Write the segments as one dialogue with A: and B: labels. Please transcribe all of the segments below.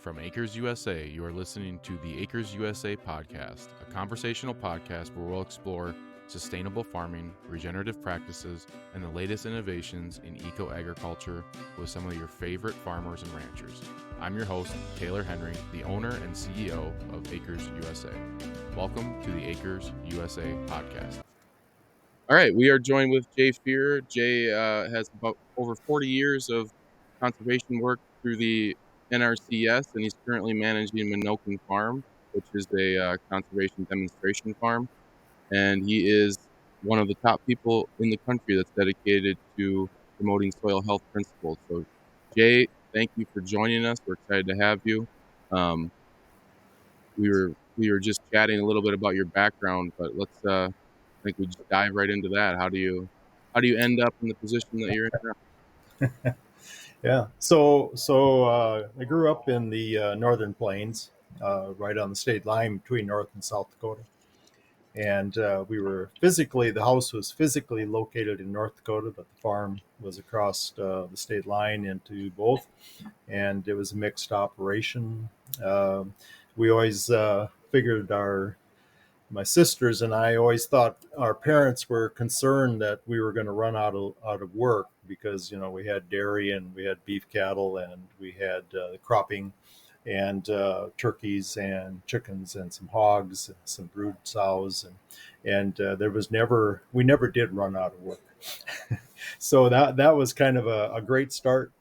A: From Acres USA, you are listening to the Acres USA podcast, a conversational podcast where we'll explore sustainable farming, regenerative practices, and the latest innovations in eco-agriculture with some of your favorite farmers and ranchers. I'm your host, Taylor Henry, the owner and CEO of Acres USA. Welcome to the Acres USA podcast. All right, we are joined with Jay Fuhrer. Jay has about over 40 years of conservation work through the NRCS, and he's currently managing Menoken Farm, which is a conservation demonstration farm. And he is one of the top people in the country that's dedicated to promoting soil health principles. So, Jay, thank you for joining us. We're excited to have you. Um, we were just chatting a little bit about your background, but I think we just dive right into that. How do you end up in the position that you're in now?
B: Yeah. I grew up in the northern plains, right on the state line between North and South Dakota. And the house was physically located in North Dakota, but the farm was across the state line into both. And it was a mixed operation. We always figured my sisters and I always thought our parents were concerned that we were going to run out of work because, we had dairy and we had beef cattle and we had cropping and turkeys and chickens and some hogs and some brood sows. And we never did run out of work. So that was kind of a great start.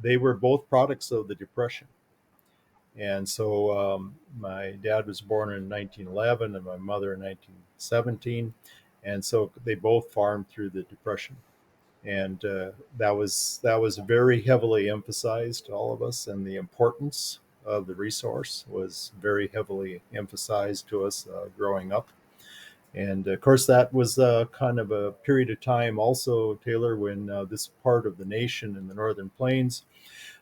B: They were both products of the Depression. And so my dad was born in 1911 and my mother in 1917. And so they both farmed through the Depression. And that was very heavily emphasized to all of us. And the importance of the resource was very heavily emphasized to us growing up. And of course, that was kind of a period of time also, Taylor, when this part of the nation in the Northern Plains,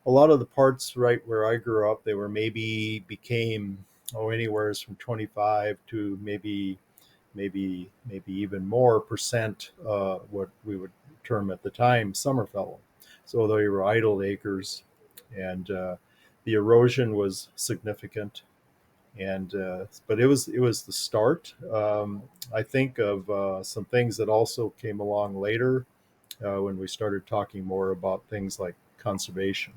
B: a lot of the parts right where I grew up, they were became anywhere from 25 to maybe even more percent what we would term at the time summer fallow. So they were idled acres, and the erosion was significant. And but it was the start. I think of some things that also came along later when we started talking more about things like conservation.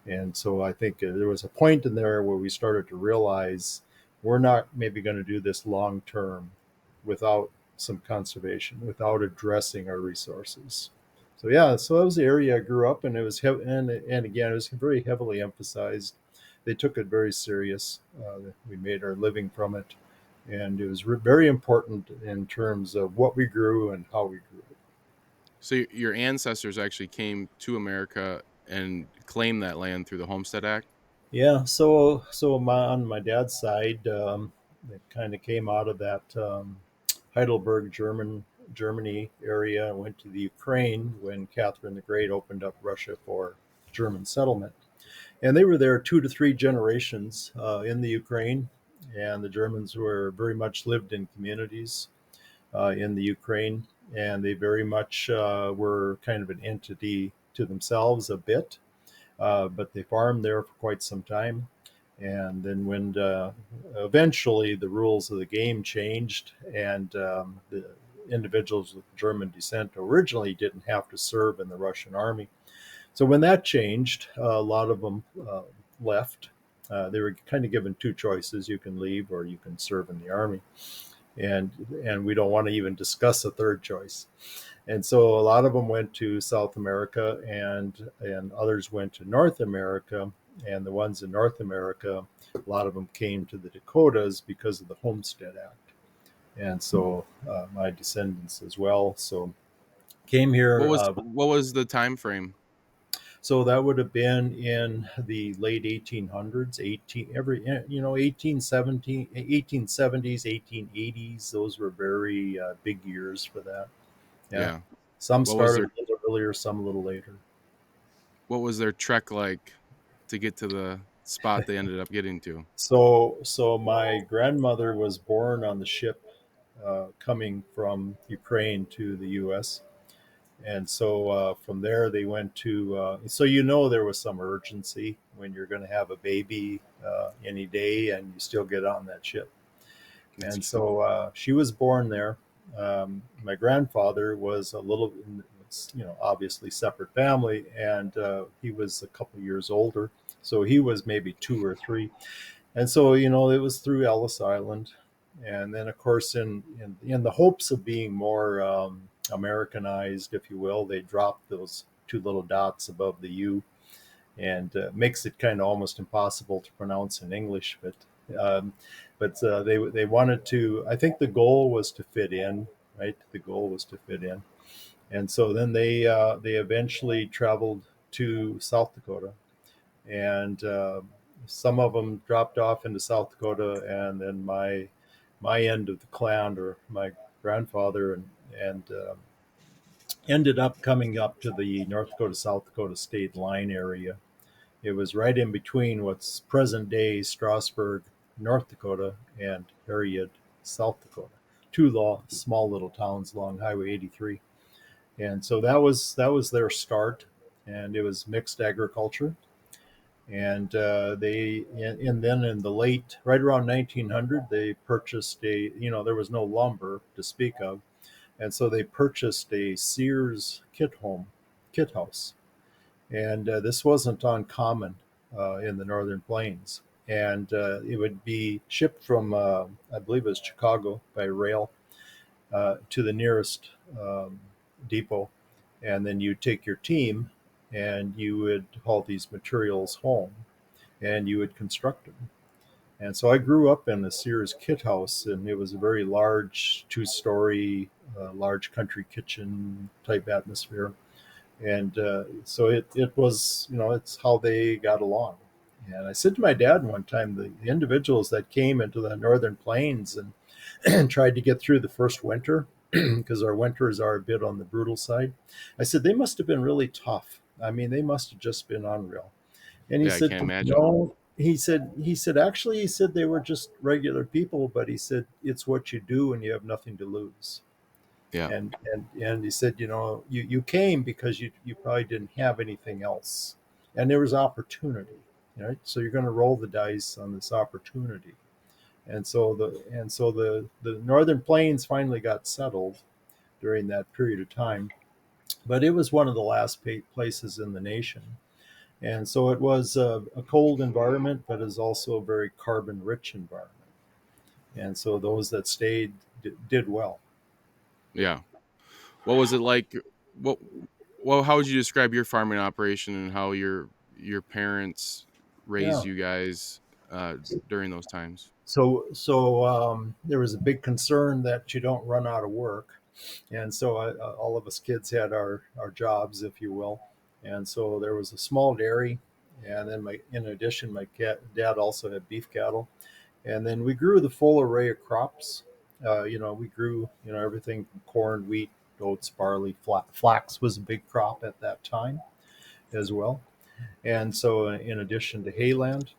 B: And so I think there was a point in there where we started to realize we're not maybe going to do this long term without some conservation, without addressing our resources. So that was the area I grew up in. It was and again, it was very heavily emphasized. They took it very serious. We made our living from it, and it was very important in terms of what we grew and how we grew it.
A: So your ancestors actually came to America and claimed that land through the Homestead Act?
B: Yeah, on my dad's side, it kind of came out of that Heidelberg, Germany area, went to the Ukraine when Catherine the Great opened up Russia for German settlement. And they were there 2 to 3 generations in the Ukraine, and the Germans were very much lived in communities in the Ukraine, and they very much were kind of an entity to themselves a bit. But they farmed there for quite some time. And then when eventually the rules of the game changed and the individuals with German descent originally didn't have to serve in the Russian army. So when that changed, a lot of them left. They were kind of given 2 choices. You can leave or you can serve in the army. And we don't want to even discuss a third choice. And so a lot of them went to South America and others went to North America. And the ones in North America, a lot of them came to the Dakotas because of the Homestead Act. And so my descendants as well. So came here.
A: What was the time frame?
B: So that would have been in the late 1800s, 1870s, 1880s. Those were very big years for that.
A: Yeah.
B: Some started a little earlier, some a little later.
A: What was their trek like to get to the spot they ended up getting to?
B: So my grandmother was born on the ship coming from Ukraine to the U.S. And so from there they went to, so there was some urgency when you're going to have a baby any day, and you still get on that ship.
A: That's
B: And
A: true.
B: so she was born there. My grandfather was a little, obviously separate family, and he was a couple years older. So he was maybe 2 or 3. And so, it was through Ellis Island. And then, of course, in the hopes of being more Americanized, if you will, they dropped those 2 little dots above the U, and makes it kind of almost impossible to pronounce in English. Um, they wanted to. I think the goal was to fit in, right? The goal was to fit in, and so then they eventually traveled to South Dakota, and some of them dropped off into South Dakota, and then my end of the clan, or my grandfather, and ended up coming up to the North Dakota South Dakota state line area. It was right in between what's present day Strasburg, North Dakota, and Harriet, South Dakota. Two small little towns along Highway 83. And so that was their start, and it was mixed agriculture. And then in the late, right around 1900, they purchased there was no lumber to speak of, and so they purchased a Sears kit house, and this wasn't uncommon in the Northern Plains. And it would be shipped from, I believe it was Chicago, by rail to the nearest depot, and then you take your team and you would haul these materials home, and you would construct them. And so I grew up in a Sears kit house, and it was a very large 2-story, large country kitchen type atmosphere. And so it was, it's how they got along. And I said to my dad one time, the individuals that came into the Northern Plains and tried to get through the first winter, because our winters are a bit on the brutal side, I said, they must have been really tough. I mean, they must have just been unreal. And he
A: Yeah, I
B: said,
A: can't imagine.
B: no, he said, actually, he said they were just regular people, but he said, it's what you do when you have nothing to lose.
A: Yeah.
B: And he said, you came because you probably didn't have anything else, and there was opportunity, right? So you're going to roll the dice on this opportunity. And so the Northern Plains finally got settled during that period of time, but it was one of the last places in the nation. And so it was a cold environment, but is also a very carbon rich environment. And so those that stayed did well.
A: Yeah. What was it like? What? Well, how would you describe your farming operation and how your parents raised
B: Yeah.
A: you guys during those times?
B: So there was a big concern that you don't run out of work, and so all of us kids had our jobs, if you will. And so there was a small dairy, and then in addition, my dad also had beef cattle, and then we grew the full array of crops. We grew everything from corn, wheat, oats, barley, flax was a big crop at that time as well. And so in addition to hayland.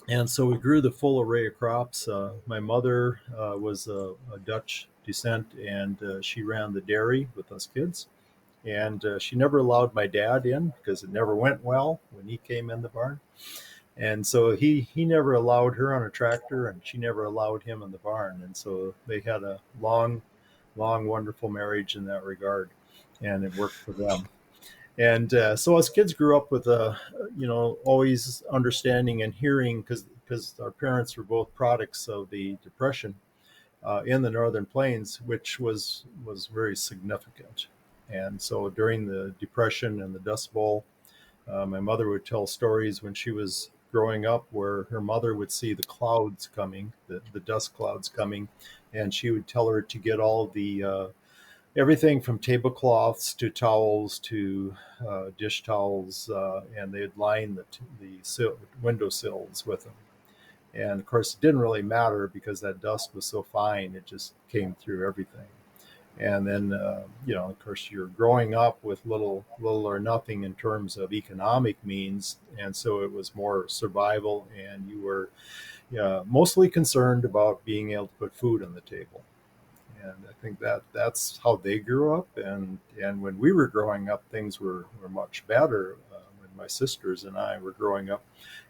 B: And so we grew the full array of crops. My mother was a Dutch descent, and she ran the dairy with us kids. And she never allowed my dad in because it never went well when he came in the barn. And so he never allowed her on a tractor, and she never allowed him in the barn. And so they had a long, long, wonderful marriage in that regard, and it worked for them. And so as kids grew up with always understanding and hearing, because our parents were both products of the Depression in the Northern Plains, which was very significant. And so during the Depression and the Dust Bowl, my mother would tell stories when she was growing up where her mother would see the clouds coming, the dust clouds coming, and she would tell her to get all the everything from tablecloths to towels to dish towels, and they'd line the window sills with them. And of course, it didn't really matter because that dust was so fine; it just came through everything. And then, of course, you're growing up with little or nothing in terms of economic means, and so it was more survival, and you were mostly concerned about being able to put food on the table. And I think that's how they grew up. And when we were growing up, things were much better when my sisters and I were growing up.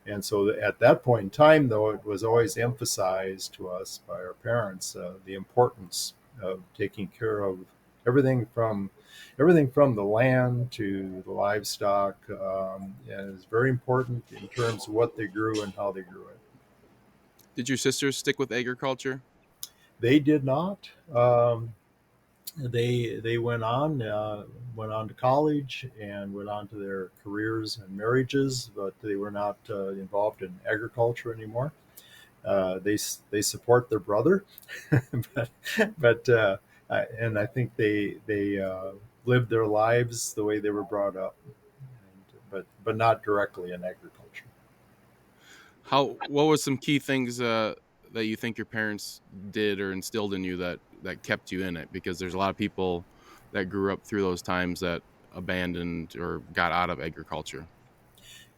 B: And so at that point in time, though, it was always emphasized to us by our parents the importance of taking care of everything from the land to the livestock, and it's very important in terms of what they grew and how they grew it.
A: Did your sisters stick with agriculture?
B: They did not. They went on to college and went on to their careers and marriages, but they were not involved in agriculture anymore. They support their brother, but and I think they lived their lives the way they were brought up, but not directly in agriculture.
A: What was some key things that you think your parents did or instilled in you that kept you in it? Because there's a lot of people that grew up through those times that abandoned or got out of agriculture.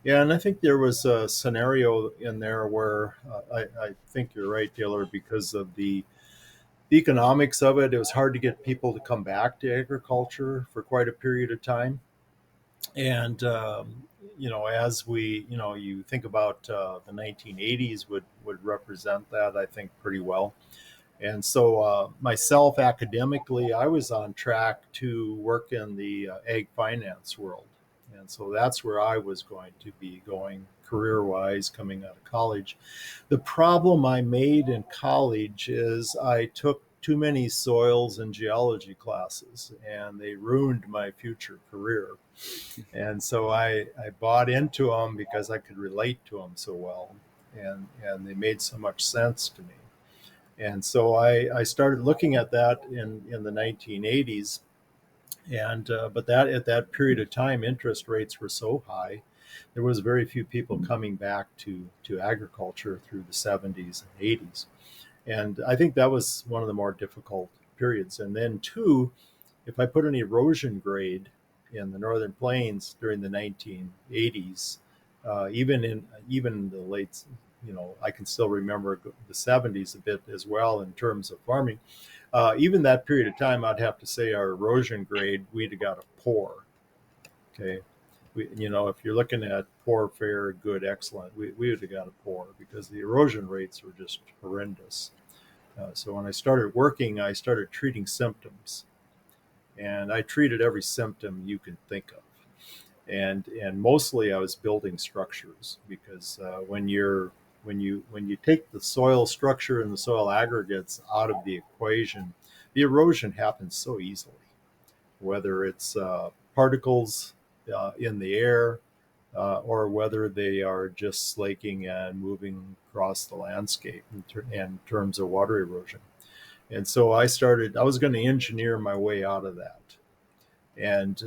B: Yeah, and I think there was a scenario in there where I think you're right, Taylor, because of the economics of it. It was hard to get people to come back to agriculture for quite a period of time. And as you think about the 1980s would represent that, I think, pretty well. And so myself, academically, I was on track to work in the ag finance world. And so that's where I was going to be going career wise coming out of college. The problem I made in college is I took too many soils and geology classes, and they ruined my future career. And so I bought into them because I could relate to them so well, and they made so much sense to me. And so I started looking at that in the 1980s, and but that at that period of time, interest rates were so high, there was very few people coming back to agriculture through the 70s and 80s, and I think that was one of the more difficult periods. And then two, if I put an erosion grade in the Northern Plains during the 1980s, even the late, I can still remember the 70s a bit as well in terms of farming. Even that period of time, I'd have to say our erosion grade, we'd have got a poor. Okay. If you're looking at poor, fair, good, excellent, we would have got a poor because the erosion rates were just horrendous. So when I started working, I started treating symptoms, and I treated every symptom you can think of. And mostly I was building structures because when you take the soil structure and the soil aggregates out of the equation, the erosion happens so easily. Whether it's particles in the air, or whether they are just slaking and moving across the landscape in terms of water erosion. And so I was going to engineer my way out of that. And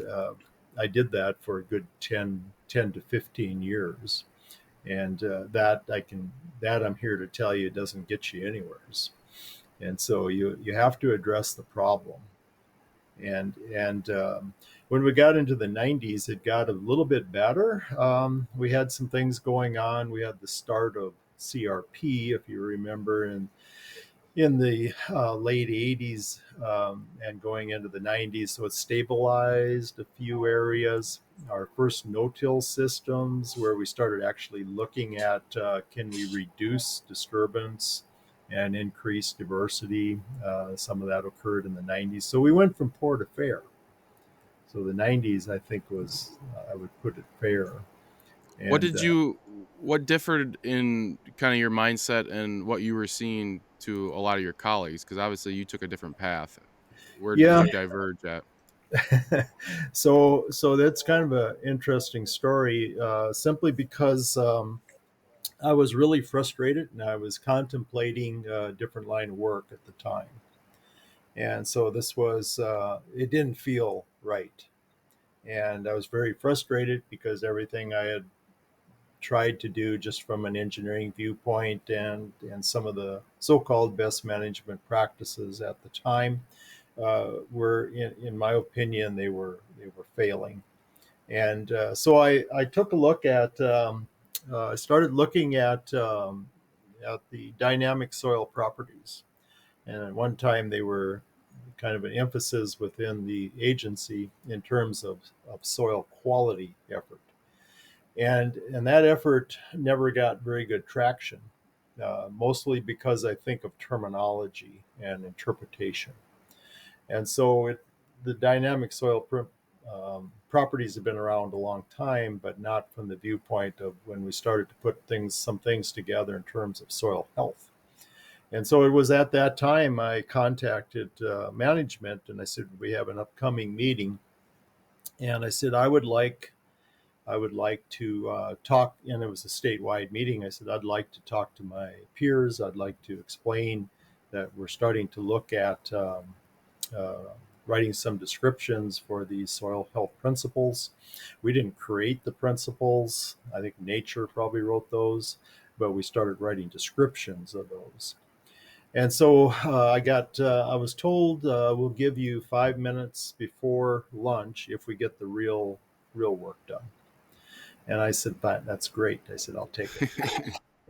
B: I did that for a good 10 to 15 years. And that I'm here to tell you doesn't get you anywhere. And so you have to address the problem. And when we got into the 90s, it got a little bit better. We had some things going on. We had the start of CRP, if you remember, in the late 80s, and going into the 90s. So it stabilized a few areas. Our first no-till systems, where we started actually looking at can we reduce disturbance and increase diversity. Some of that occurred in the 90s. So we went from poor to fair. So the 90s, I think, I would put it fair.
A: What
B: And
A: did you what differed in kind of your mindset and what you were seeing to a lot of your colleagues? Because obviously you took a different path. Where did
B: yeah,
A: you diverge at?
B: so that's kind of an interesting story, simply because I was really frustrated and I was contemplating a different line of work at the time. And so it didn't feel right. And I was very frustrated because everything I had tried to do just from an engineering viewpoint and some of the so-called best management practices at the time were, in my opinion, they were failing. And so I took a look at, I started looking at the dynamic soil properties. And at one time they were kind of an emphasis within the agency in terms of soil quality effort. And that effort never got very good traction, mostly because I think of terminology and interpretation. And so the dynamic soil properties have been around a long time, but not from the viewpoint of when we started to put some things together in terms of soil health. And so it was at that time I contacted management and I said, we have an upcoming meeting. And I said, I would like to talk, and it was a statewide meeting. I said, I'd like to talk to my peers. I'd like to explain that we're starting to look at writing some descriptions for these soil health principles. We didn't create the principles. I think nature probably wrote those, but we started writing descriptions of those. And so I was told we'll give you 5 minutes before lunch if we get the real work done. And I said, that's great. I said, I'll take it.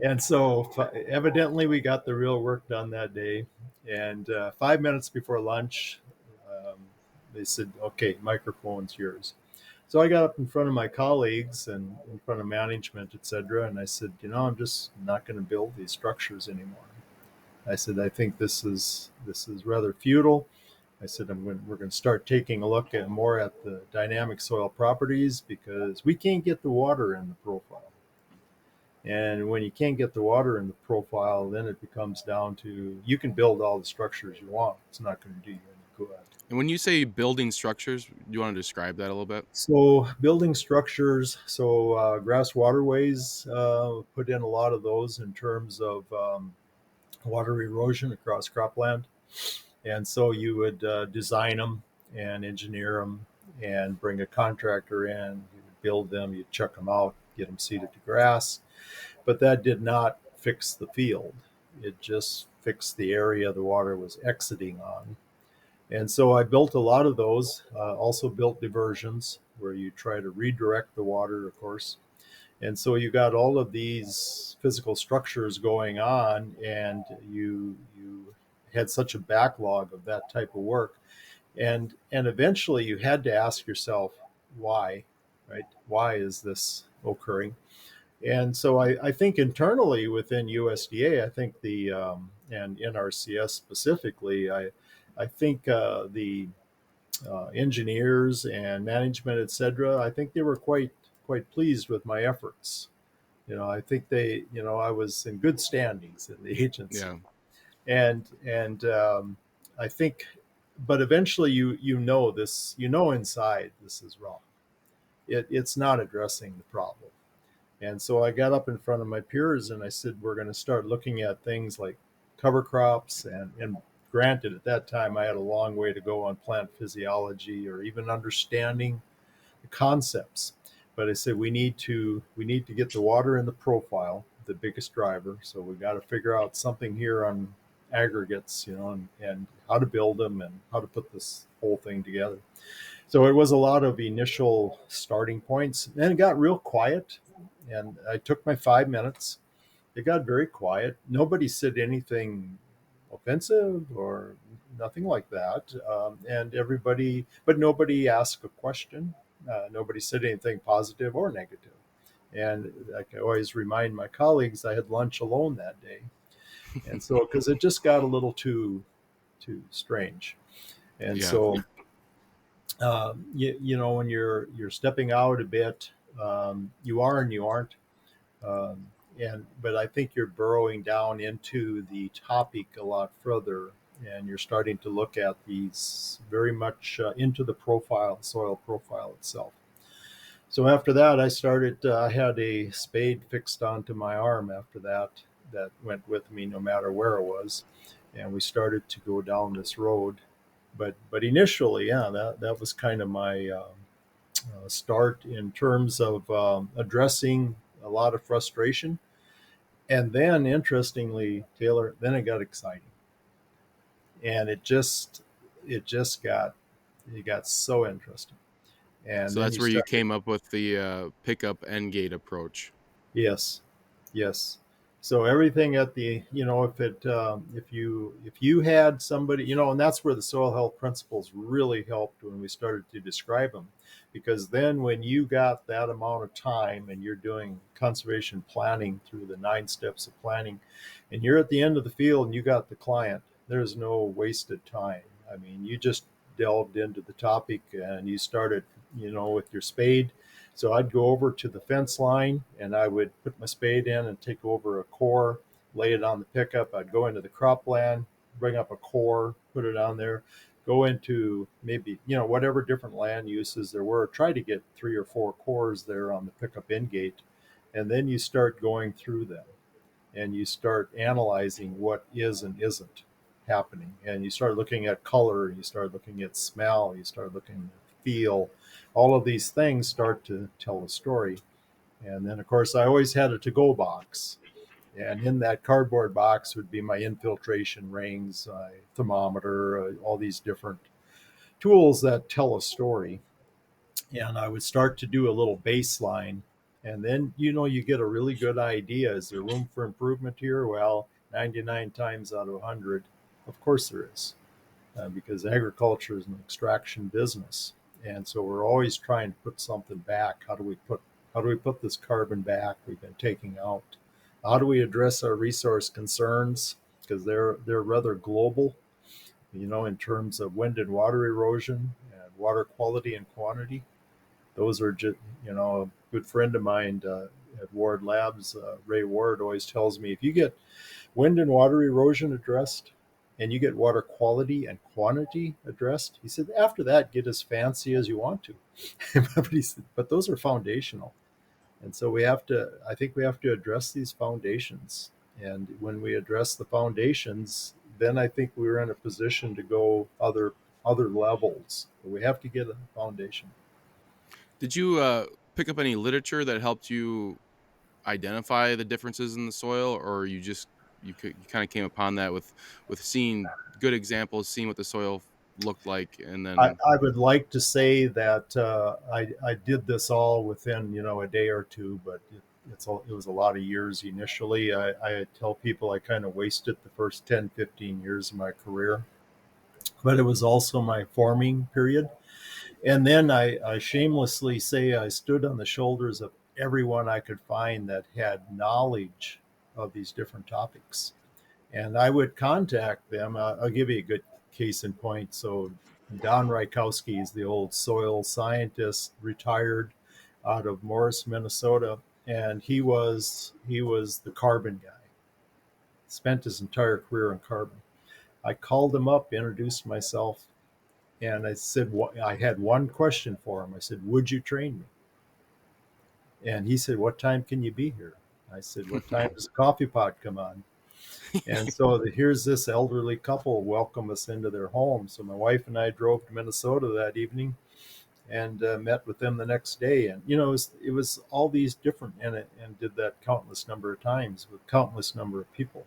B: And so evidently we got the real work done that day. And 5 minutes before lunch, they said, okay, microphone's yours. So I got up in front of my colleagues and in front of management, et cetera. And I said, I'm just not going to build these structures anymore. I said, I think this is rather futile. I said, we're going to start taking a look more at the dynamic soil properties because we can't get the water in the profile. And when you can't get the water in the profile, then it becomes down to you can build all the structures you want. It's not going to do you any good.
A: And when you say building structures, do you want to describe that a little bit?
B: So building structures, grass waterways, put in a lot of those in terms of water erosion across cropland. And so you would design them and engineer them and bring a contractor in, you would build them, you'd check them out, get them seeded to grass. But that did not fix the field. It just fixed the area the water was exiting on. And so I built a lot of those, also built diversions where you try to redirect the water, of course. And so you got all of these physical structures going on, and you had such a backlog of that type of work. And eventually you had to ask yourself, why, right? Why is this occurring? And so I think internally within USDA, I think and NRCS specifically, I think the engineers and management, et cetera, I think they were quite pleased with my efforts. I think I was in good standings in the agency.
A: Yeah.
B: And I think, but eventually inside this is wrong. It's not addressing the problem. And so I got up in front of my peers and I said, we're going to start looking at things like cover crops. And granted, at that time, I had a long way to go on plant physiology or even understanding the concepts. But I said, we need to get the water in the profile, the biggest driver. So we got to figure out something here on aggregates, and how to build them and how to put this whole thing together. So it was a lot of initial starting points. Then it got real quiet. And I took my 5 minutes. It got very quiet. Nobody said anything offensive or nothing like that. But nobody asked a question. Nobody said anything positive or negative. And like I always remind my colleagues, I had lunch alone that day. And so, because it just got a little too strange. And so, when you're stepping out a bit, you are and you aren't. But I think you're burrowing down into the topic a lot further, and you're starting to look at these very much into the soil profile itself. So after that, I had a spade fixed onto my arm after that went with me no matter where it was. And we started to go down this road. But initially, that was kind of my start in terms of addressing a lot of frustration. And then, interestingly, Taylor, then it got exciting, and it got so interesting. And
A: so that's where you came up with the pickup end gate approach.
B: Yes. So everything at the, if you had somebody, and that's where the soil health principles really helped when we started to describe them, because then when you got that amount of time and you're doing conservation planning through the 9 steps of planning, and you're at the end of the field and you got the client, there's no wasted time. I mean, you just delved into the topic and you started, with your spade. So I'd go over to the fence line and I would put my spade in and take over a core, lay it on the pickup. I'd go into the cropland, bring up a core, put it on there, go into maybe, whatever different land uses there were, try to get 3 or 4 cores there on the pickup in gate. And then you start going through them and you start analyzing what is and isn't happening. And you start looking at color, you start looking at smell, you start looking at feel. All of these things start to tell a story. And then, of course, I always had a to go box. And in that cardboard box would be my infiltration rings, thermometer, all these different tools that tell a story. And I would start to do a little baseline. And then, you get a really good idea. Is there room for improvement here? Well, 99 times out of 100, of course there is, because agriculture is an extraction business. And so we're always trying to put something back. How do we put this carbon back we've been taking out? How do we address our resource concerns? Because they're rather global, in terms of wind and water erosion and water quality and quantity. Those are just, a good friend of mine at Ward Labs, Ray Ward, always tells me if you get wind and water erosion addressed and you get water quality and quantity addressed, he said, after that, get as fancy as you want to. But he said, but those are foundational. And so I think we have to address these foundations. And when we address the foundations, then I think we're in a position to go other levels. But we have to get a foundation.
A: Did you pick up any literature that helped you identify the differences in the soil, or you kind of came upon that with seeing good examples, seeing what the soil looked like, and then
B: I would like to say that I did this all within a day or two, but it was a lot of years initially. I tell people I kind of wasted the first 10, 15 years of my career, but it was also my forming period. And then I shamelessly say I stood on the shoulders of everyone I could find that had knowledge of these different topics. And I would contact them. I'll give you a good case in point. So Don Rykowski is the old soil scientist, retired out of Morris, Minnesota, and he was the carbon guy. Spent his entire career in carbon. I called him up, introduced myself, and I said I had one question for him. I said, "Would you train me?" And he said, "What time can you be here?" I said, "What time does the coffee pot come on?" And so here's this elderly couple welcome us into their home. So my wife and I drove to Minnesota that evening and met with them the next day. And it was all these different, and did that countless number of times with countless number of people.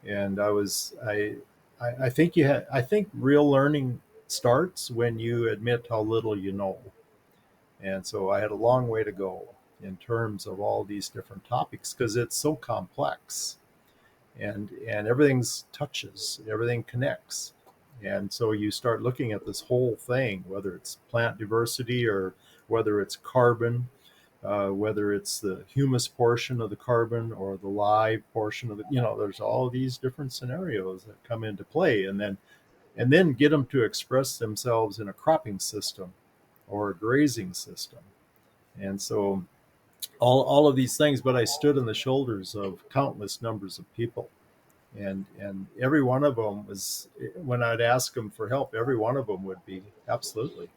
B: And I think I think real learning starts when you admit how little you know. And so I had a long way to go in terms of all these different topics because it's so complex, and everything's touches, everything connects. And so you start looking at this whole thing, whether it's plant diversity or whether it's carbon, whether it's the humus portion of the carbon or the live portion of the, there's all these different scenarios that come into play, and then get them to express themselves in a cropping system or a grazing system. And so all of these things, but I stood on the shoulders of countless numbers of people, and every one of them was, when I'd ask them for help, every one of them would be absolutely.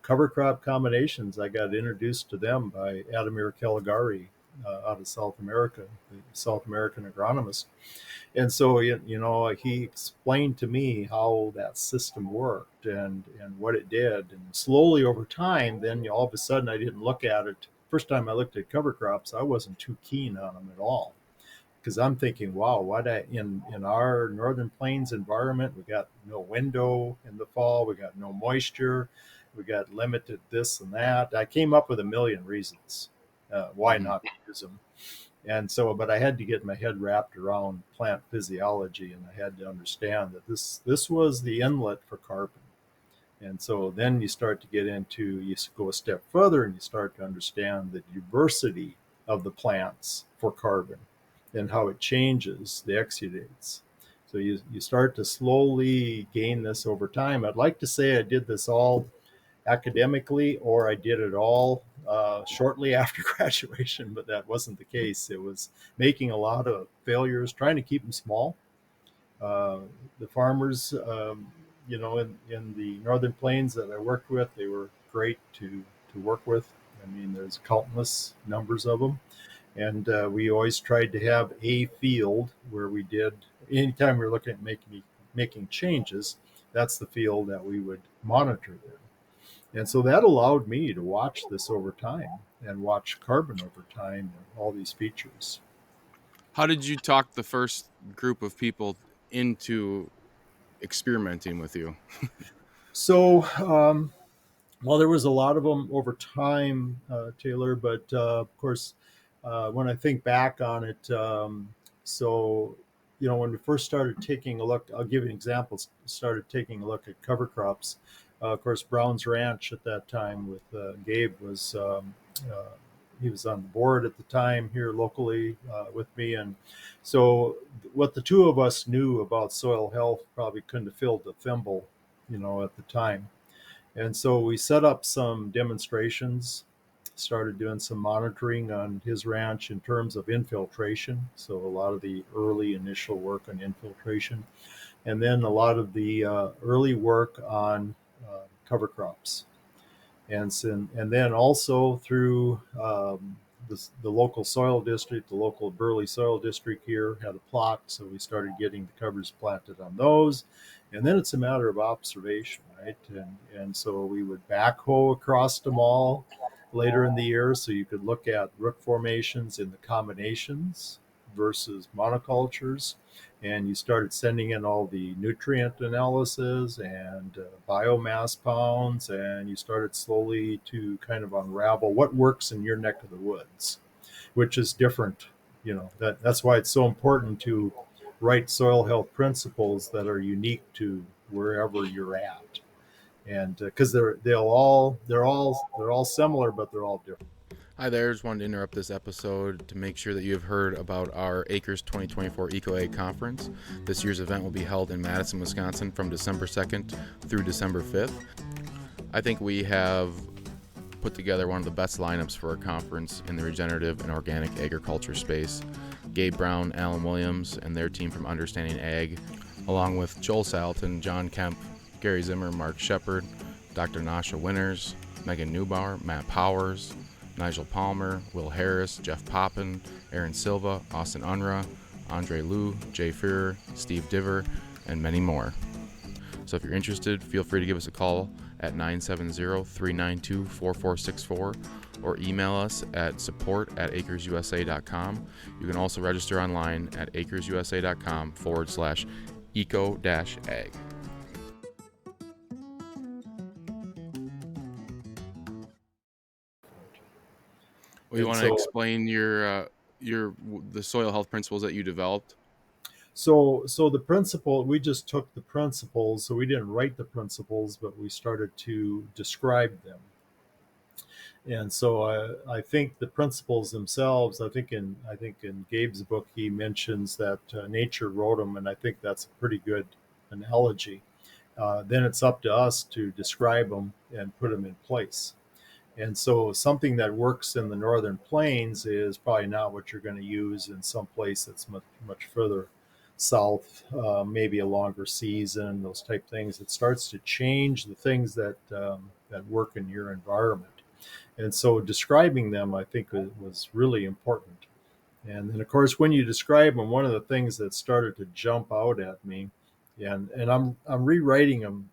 B: Cover crop combinations, I got introduced to them by Adamir Caligari, out of South America, the South American agronomist. And so he explained to me how that system worked and what it did, and slowly over time, then all of a sudden I didn't look at it. First time I looked at cover crops, I wasn't too keen on them at all, because I'm thinking, wow, in our northern plains environment, we got no window in the fall, we got no moisture, we got limited this and that. I came up with a million reasons why not use them. And so, but I had to get my head wrapped around plant physiology, and I had to understand that this was the inlet for carbon. And so then you start to get into, you go a step further and you start to understand the diversity of the plants for carbon and how it changes the exudates. So you start to slowly gain this over time. I'd like to say I did this all academically, or I did it all shortly after graduation, but that wasn't the case. It was making a lot of failures, trying to keep them small. Uh, the farmers, in the northern plains that I worked with, they were great to work with. I mean, there's countless numbers of them, and we always tried to have a field where we did. Anytime we were looking at making changes, that's the field that we would monitor them. And so that allowed me to watch this over time and watch carbon over time and all these features.
A: How did you talk the first group of people into experimenting with you?
B: So, well, there was a lot of them over time, Taylor, but of course, when I think back on it, so, when we first started taking a look, I'll give you an example, started taking a look at cover crops. Of course, Brown's Ranch at that time with Gabe uh, he was on the board at the time here locally with me. And so what the two of us knew about soil health probably couldn't have filled the thimble, at the time. And so we set up some demonstrations, started doing some monitoring on his ranch in terms of infiltration. So a lot of the early initial work on infiltration, and then a lot of the early work on cover crops. And then also through the local soil district, the local Burley soil district here had a plot, so we started getting the covers planted on those. And then it's a matter of observation, right? And so we would backhoe across them all later in the year, so you could look at root formations in the combinations versus monocultures. And you started sending in all the nutrient analysis and biomass pounds, and you started slowly to kind of unravel what works in your neck of the woods, which is different. That's why it's so important to write soil health principles that are unique to wherever you're at, and because they're all similar, but they're all different.
A: Hi there, just wanted to interrupt this episode to make sure that you have heard about our Acres 2024 Eco Ag Conference. This year's event will be held in Madison, Wisconsin from December 2nd through December 5th. I think we have put together one of the best lineups for a conference in the regenerative and organic agriculture space. Gabe Brown, Alan Williams, and their team from Understanding Ag, along with Joel Salton, John Kemp, Gary Zimmer, Mark Shepard, Dr. Nasha Winters, Megan Neubauer, Matt Powers, Nigel Palmer, Will Harris, Jeff Poppin, Aaron Silva, Austin Unruh, Andre Liu, Jay Fuhrer, Steve Diver, and many more. So if you're interested, feel free to give us a call at 970-392-4464 or email us at support@acresusa.com. You can also register online at acresusa.com/eco-ag. Well, you
B: And
A: want to
B: so
A: explain the soil health principles that you developed?
B: So the principle, we just took the principles, so we didn't write the principles, but we started to describe them. And so I think the principles themselves, I think in Gabe's book he mentions that nature wrote them, and I think that's a pretty good analogy. Then it's up to us to describe them and put them in place. And so something that works in the northern plains is probably not what you're going to use in some place that's much, much further south, maybe a longer season, those type things. It starts to change the things that work in your environment. And so describing them, I think, was really important. And then, of course, when you describe them, one of the things that started to jump out at me, and I'm rewriting them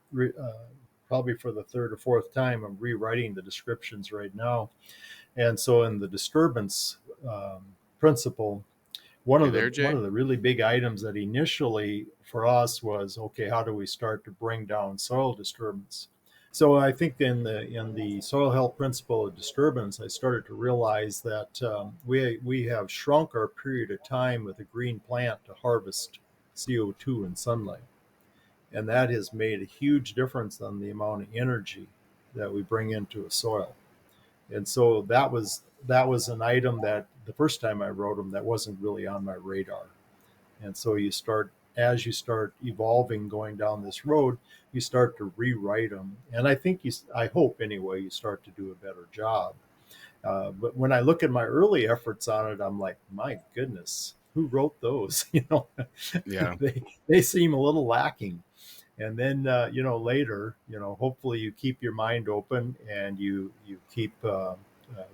B: probably for the third or fourth time. I'm rewriting the descriptions right now. And so in the disturbance principle, one
A: You
B: of
A: there,
B: the one
A: Jay?
B: of the really big items that initially for us was, okay, how do we start to bring down soil disturbance? So I think in the soil health principle of disturbance, I started to realize that we have shrunk our period of time with a green plant to harvest CO2 and sunlight, and that has made a huge difference on the amount of energy that we bring into a soil. And so that was an item that the first time I wrote them that wasn't really on my radar. And so as you start evolving, going down this road, you start to rewrite them. And I hope anyway, you start to do a better job. But when I look at my early efforts on it, I'm like, my goodness, who wrote those?
A: Yeah.
B: They seem a little lacking. And then later, hopefully you keep your mind open and you keep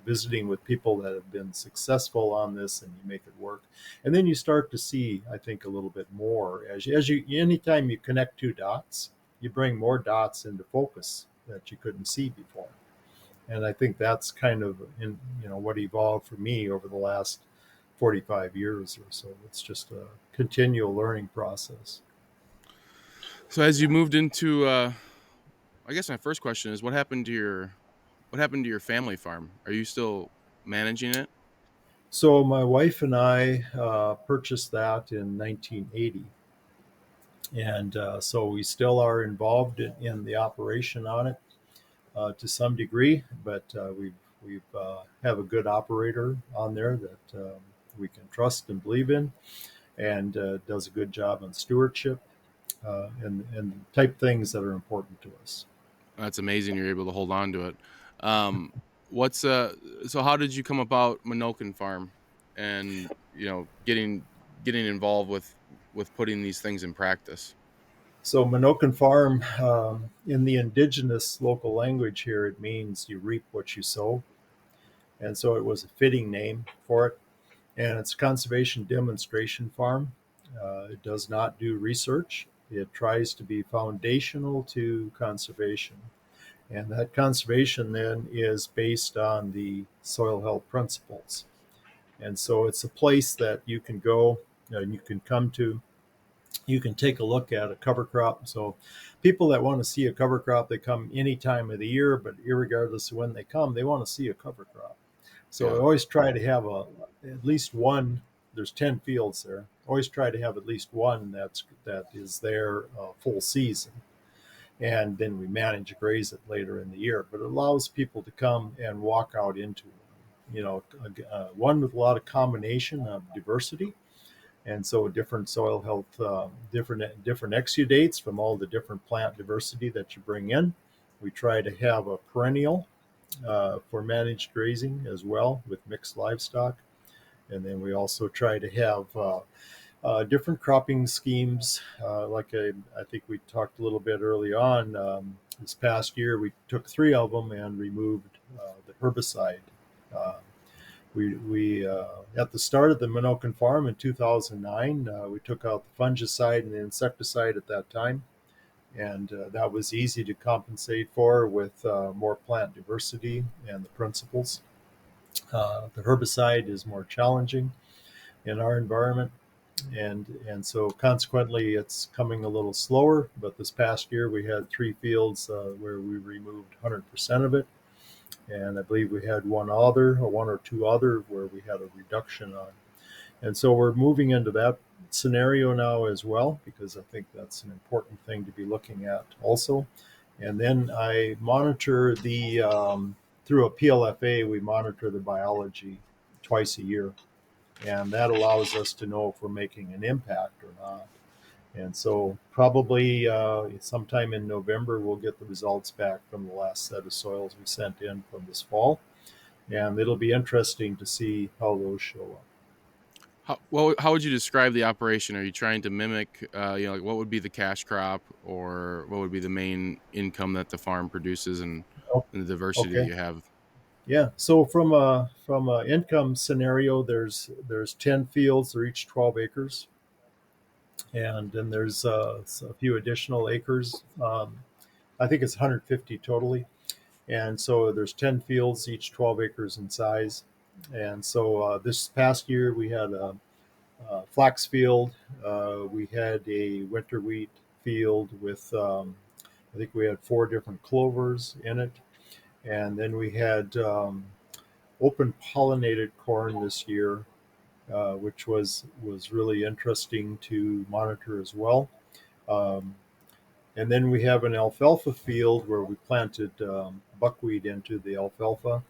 B: visiting with people that have been successful on this, and you make it work. And then you start to see, I think, a little bit more as you anytime you connect two dots, you bring more dots into focus that you couldn't see before. And I think that's kind of what evolved for me over the last 45 years or so. It's just a continual learning process.
A: So as you moved into, I guess my first question is, what happened to your family farm? Are you still managing it?
B: So my wife and I purchased that in 1980, and so we still are involved in the operation on it to some degree, but we've have a good operator on there that we can trust and believe in, and does a good job on stewardship and type things that are important to us.
A: That's amazing. You're able to hold on to it. Um, what's so how did you come about Menoken Farm and getting involved with putting these things in practice?
B: So Menoken Farm, in the indigenous local language here, it means you reap what you sow. And so it was a fitting name for it. And it's a conservation demonstration farm. It does not do research. It tries to be foundational to conservation. And that conservation then is based on the soil health principles. And so it's a place that you can go and you can come to. You can take a look at a cover crop. So people that want to see a cover crop, they come any time of the year, but regardless of when they come, they want to see a cover crop. So I
A: Yeah.
B: always try to have at least one. There's 10 fields there. Always try to have at least one that is there full season, and then we manage to graze it later in the year. But it allows people to come and walk out into, one with a lot of combination of diversity, and so different soil health, different exudates from all the different plant diversity that you bring in. We try to have a perennial for managed grazing as well with mixed livestock. And then we also try to have different cropping schemes. I think we talked a little bit early on. This past year, we took 3 of them and removed the herbicide. Uh, we At the start of the Menoken Farm in 2009, we took out the fungicide and the insecticide at that time, and that was easy to compensate for with more plant diversity and the principles. The herbicide is more challenging in our environment, and so consequently it's coming a little slower. But this past year we had 3 fields where we removed 100% of it, and I believe we had one or two other where we had a reduction on. And so we're moving into that scenario now as well, because I think that's an important thing to be looking at also. And then I monitor through a PLFA, we monitor the biology twice a year. And that allows us to know if we're making an impact or not. And so probably sometime in November, we'll get the results back from the last set of soils we sent in from this fall. And it'll be interesting to see how those show up.
A: How would you describe the operation? Are you trying to mimic, like what would be the cash crop, or what would be the main income that the farm produces,
B: Oh,
A: and the diversity that
B: okay.
A: you have?
B: Yeah. So from a income scenario, there's 10 fields. They're each 12 acres, and then there's a few additional acres. I think it's 150 totally. And so there's 10 fields, each 12 acres in size. And so this past year we had a flax field. We had a winter wheat field with I think we had 4 different clovers in it. And then we had open pollinated corn this year, which was really interesting to monitor as well. Um, and then we have an alfalfa field where we planted buckwheat into the alfalfa.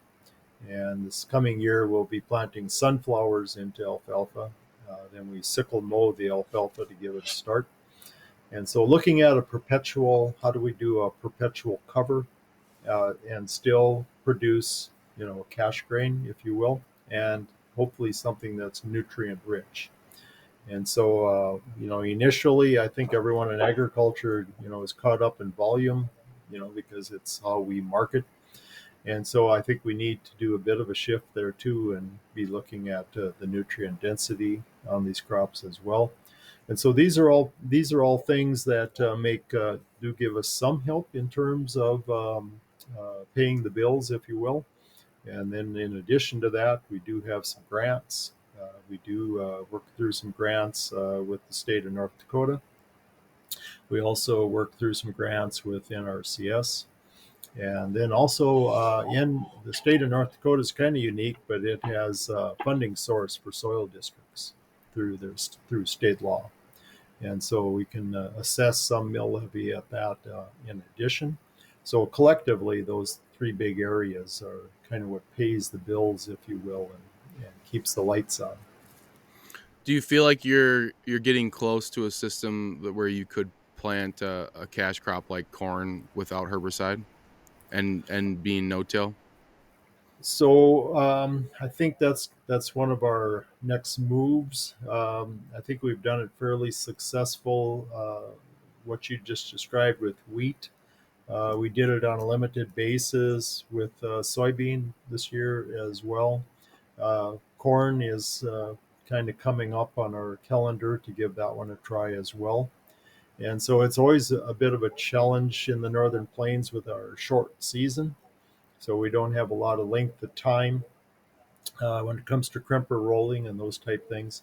B: And this coming year, we'll be planting sunflowers into alfalfa. Then we sickle mow the alfalfa to give it a start. And so looking at a perpetual, how do we do a perpetual cover and still produce, a cash grain, if you will, and hopefully something that's nutrient rich. And so, initially, I think everyone in agriculture, is caught up in volume, because it's how we market. And so I think we need to do a bit of a shift there too, and be looking at the nutrient density on these crops as well. And so these are all things that do give us some help in terms of paying the bills, if you will. And then in addition to that, we do have some grants. We do work through some grants with the state of North Dakota. We also work through some grants with NRCS. And then also in the state of North Dakota is kind of unique, but it has a funding source for soil districts through state law. And so we can assess some mill levy at that in addition. So collectively, those 3 big areas are kind of what pays the bills, if you will, and keeps the lights on.
A: Do you feel like you're getting close to a system where you could plant a cash crop like corn without herbicide and being no-till?
B: So I think that's one of our next moves. I think we've done it fairly successful. What you just described with wheat, we did it on a limited basis with soybean this year as well. Corn is kind of coming up on our calendar to give that one a try as well. And so it's always a bit of a challenge in the Northern Plains with our short season. So we don't have a lot of length of time when it comes to crimper rolling and those type things.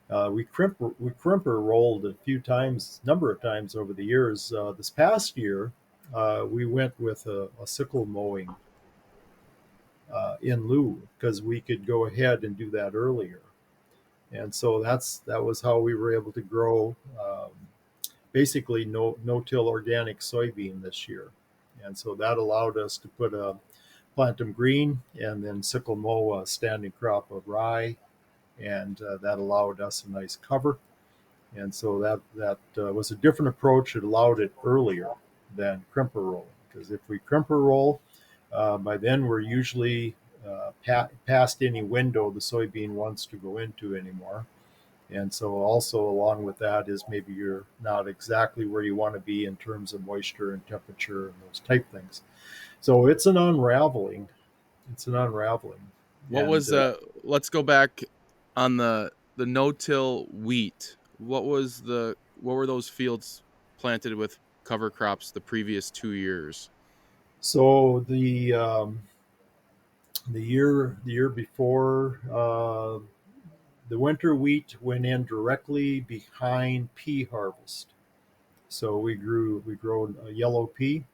B: We crimper rolled a number of times over the years. This past year, we went with a sickle mowing in lieu because we could go ahead and do that earlier. And so that was how we were able to grow basically no-till organic soybean this year. And so that allowed us to plant them green and then sickle mow a standing crop of rye, and that allowed us a nice cover. And so that was a different approach. It allowed it earlier than crimper roll, because if we crimper roll, by then we're usually past any window the soybean wants to go into anymore. And so also along with that is maybe you're not exactly where you want to be in terms of moisture and temperature and those type things. So it's an unraveling. It's an unraveling.
A: What
B: And
A: was let's go back on the no-till wheat. What were those fields planted with cover crops the previous 2 years?
B: so the year before, the winter wheat went in directly behind pea harvest. So we grow a yellow pea,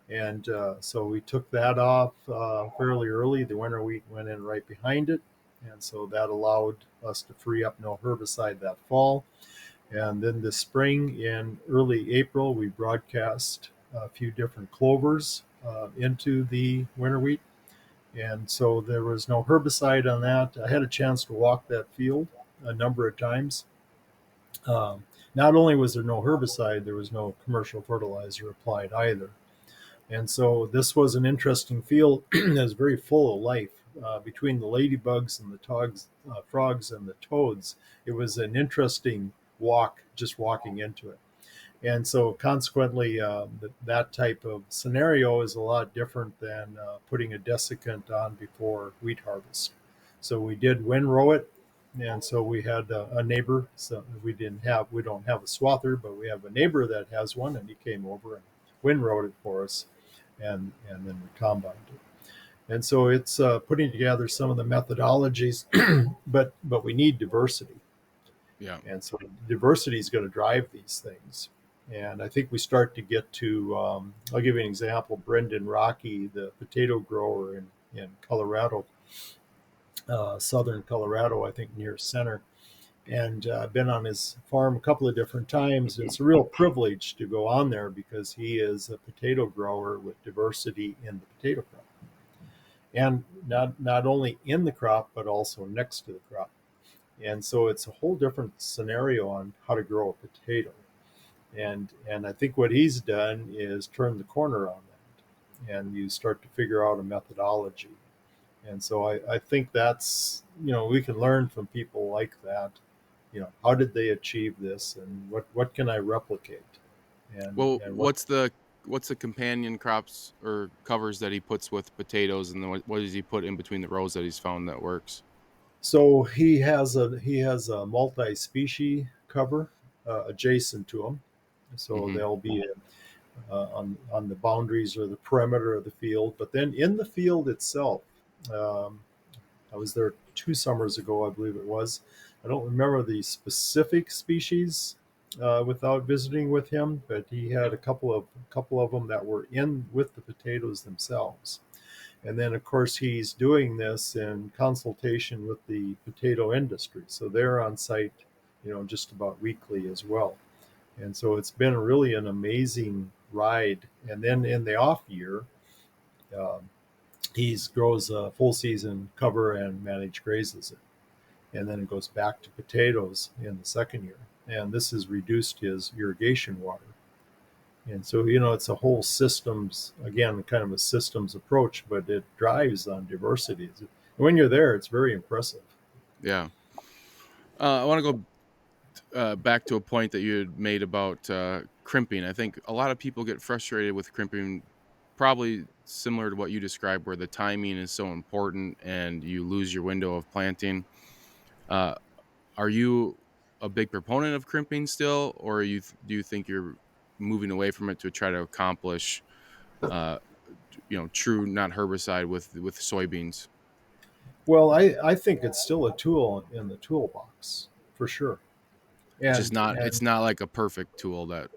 B: and so we took that off fairly early. The winter wheat went in right behind it, and so that allowed us to free up no herbicide that fall. And then this spring, in early April, we broadcast a few different clovers into the winter wheat. And so there was no herbicide on that. I had a chance to walk that field a number of times. Not only was there no herbicide, there was no commercial fertilizer applied either. And so this was an interesting field that was very full of life. Between the ladybugs and the frogs and the toads, it was an interesting walk, just walking into it. And so consequently, that type of scenario is a lot different than putting a desiccant on before wheat harvest. So we did windrow it. And so we had a neighbor. So we don't have a swather, but we have a neighbor that has one, and he came over and windrowed it for us, and then we combined it. And so it's putting together some of the methodologies, but we need diversity.
A: Yeah.
B: And so diversity is going to drive these things. And I think we start to get to, I'll give you an example. Brendan Rocky, the potato grower in Colorado, southern Colorado, I think near Center. And I've been on his farm a couple of different times. It's a real privilege to go on there because he is a potato grower with diversity in the potato crop. And not only in the crop, but also next to the crop. And so it's a whole different scenario on how to grow a potato. And I think what he's done is turn the corner on that. And you start to figure out a methodology. And so I think that's, we can learn from people like that. How did they achieve this, and what can I replicate?
A: Well,
B: And
A: what's the companion crops or covers that he puts with potatoes, and then what does he put in between the rows that he's found that works?
B: So he has a multi-species cover adjacent to him. So
A: Hmm.
B: they'll be on the boundaries or the perimeter of the field. But then in the field itself, um, I was there 2 summers ago, I believe it was. I don't remember the specific species without visiting with him, but he had a couple of them that were in with the potatoes themselves. And then, of course, he's doing this in consultation with the potato industry. So they're on site, just about weekly as well. And so it's been really an amazing ride. And then in the off year, um, he grows a full season cover and managed grazes it. And then it goes back to potatoes in the second year. And this has reduced his irrigation water. And so, it's a whole systems, again, kind of a systems approach, but it drives on diversity. And when you're there, it's very impressive.
A: Yeah. I want to go back to a point that you had made about crimping. I think a lot of people get frustrated with crimping, probably similar to what you described, where the timing is so important and you lose your window of planting. Uh, are you a big proponent of crimping still, or do you think you're moving away from it to try to accomplish, uh, true not herbicide with soybeans?
B: Well, I think it's still a tool in the toolbox for sure.
A: Just
B: And,
A: not. It's
B: and
A: not like a perfect tool that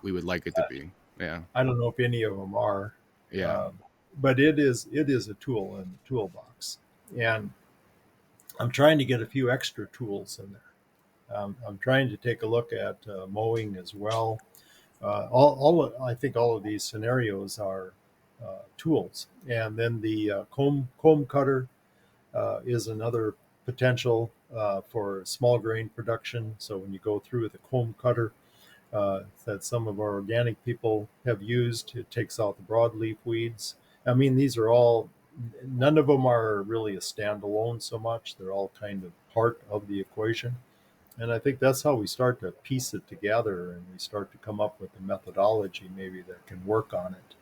A: we would like it to be. Yeah.
B: I don't know if any of them are,
A: Yeah.
B: um, but it is a tool in the toolbox. And I'm trying to get a few extra tools in there. I'm trying to take a look at mowing as well. I think all of these scenarios are tools, and then the comb cutter is another potential for small grain production. So when you go through with a comb cutter that some of our organic people have used, it takes out the broadleaf weeds. I mean, these are all, none of them are really a standalone so much. They're all kind of part of the equation. And I think that's how we start to piece it together, and we start to come up with a methodology maybe that can work on it.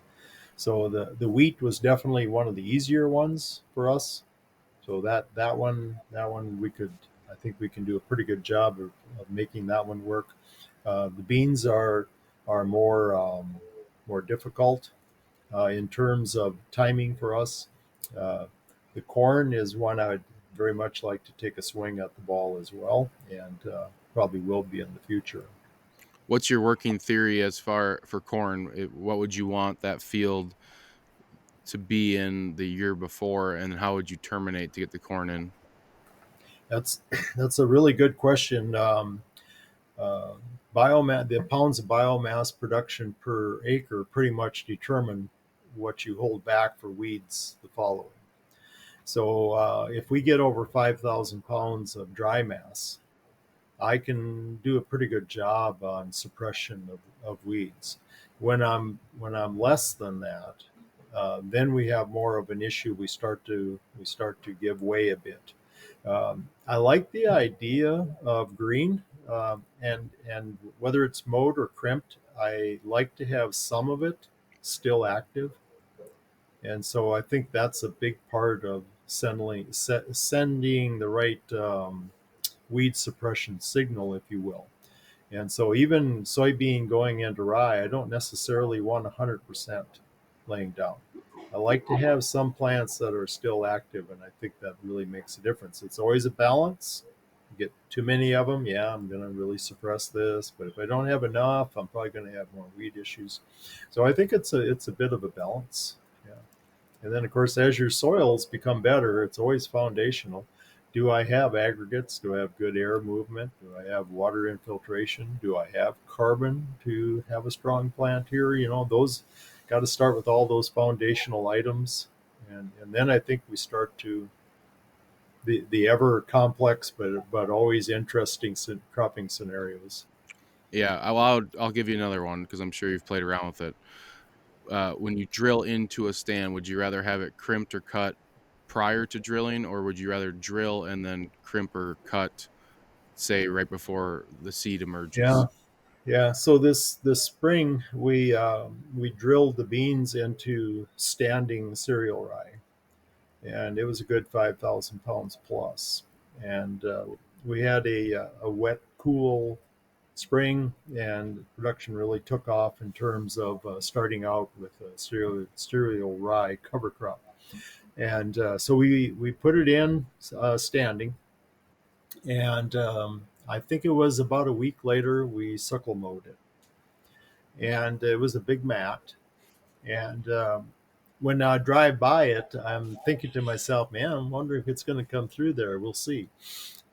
B: So the wheat was definitely one of the easier ones for us. So that one I think we can do a pretty good job of making that one work. The beans are more difficult in terms of timing for us. Uh, the corn is one I would very much like to take a swing at the ball as well, and probably will be in the future.
A: What's your working theory as far for corn? What would you want that field to be in the year before, and how would you terminate to get the corn in?
B: That's that's a really good question. Uh, the pounds of biomass production per acre pretty much determine what you hold back for weeds the following. So if we get over 5,000 pounds of dry mass, I can do a pretty good job on suppression of weeds. When I'm less than that, then we have more of an issue. We start to give way a bit. I like the idea of green, and whether it's mowed or crimped, I like to have some of it still active, and so I think that's a big part of sending the right weed suppression signal, if you will. And so even soybean going into rye, I don't necessarily want 100% laying down. I like to have some plants that are still active, and I think that really makes a difference. It's always a balance, get too many of them, yeah, I'm going to really suppress this. But if I don't have enough, I'm probably going to have more weed issues. So I think it's a bit of a balance. Yeah. And then, of course, as your soils become better, it's always foundational. Do I have aggregates? Do I have good air movement? Do I have water infiltration? Do I have carbon to have a strong plant here? Those got to start with all those foundational items. And then I think we start to the ever complex but always interesting cropping scenarios.
A: Yeah, I'll give you another one because I'm sure you've played around with it. When you drill into a stand, would you rather have it crimped or cut prior to drilling, or would you rather drill and then crimp or cut, say, right before the seed
B: Yeah,
A: emerges?
B: yeah. So this spring we drilled the beans into standing cereal rye, and it was a good 5,000 pounds plus. And we had a wet, cool spring, and production really took off in terms of starting out with a cereal rye cover crop. And so we put it in standing, and I think it was about a week later we suckle mowed it, and it was a big mat. And when I drive by it, I'm thinking to myself, man, I'm wondering if it's going to come through there. We'll see.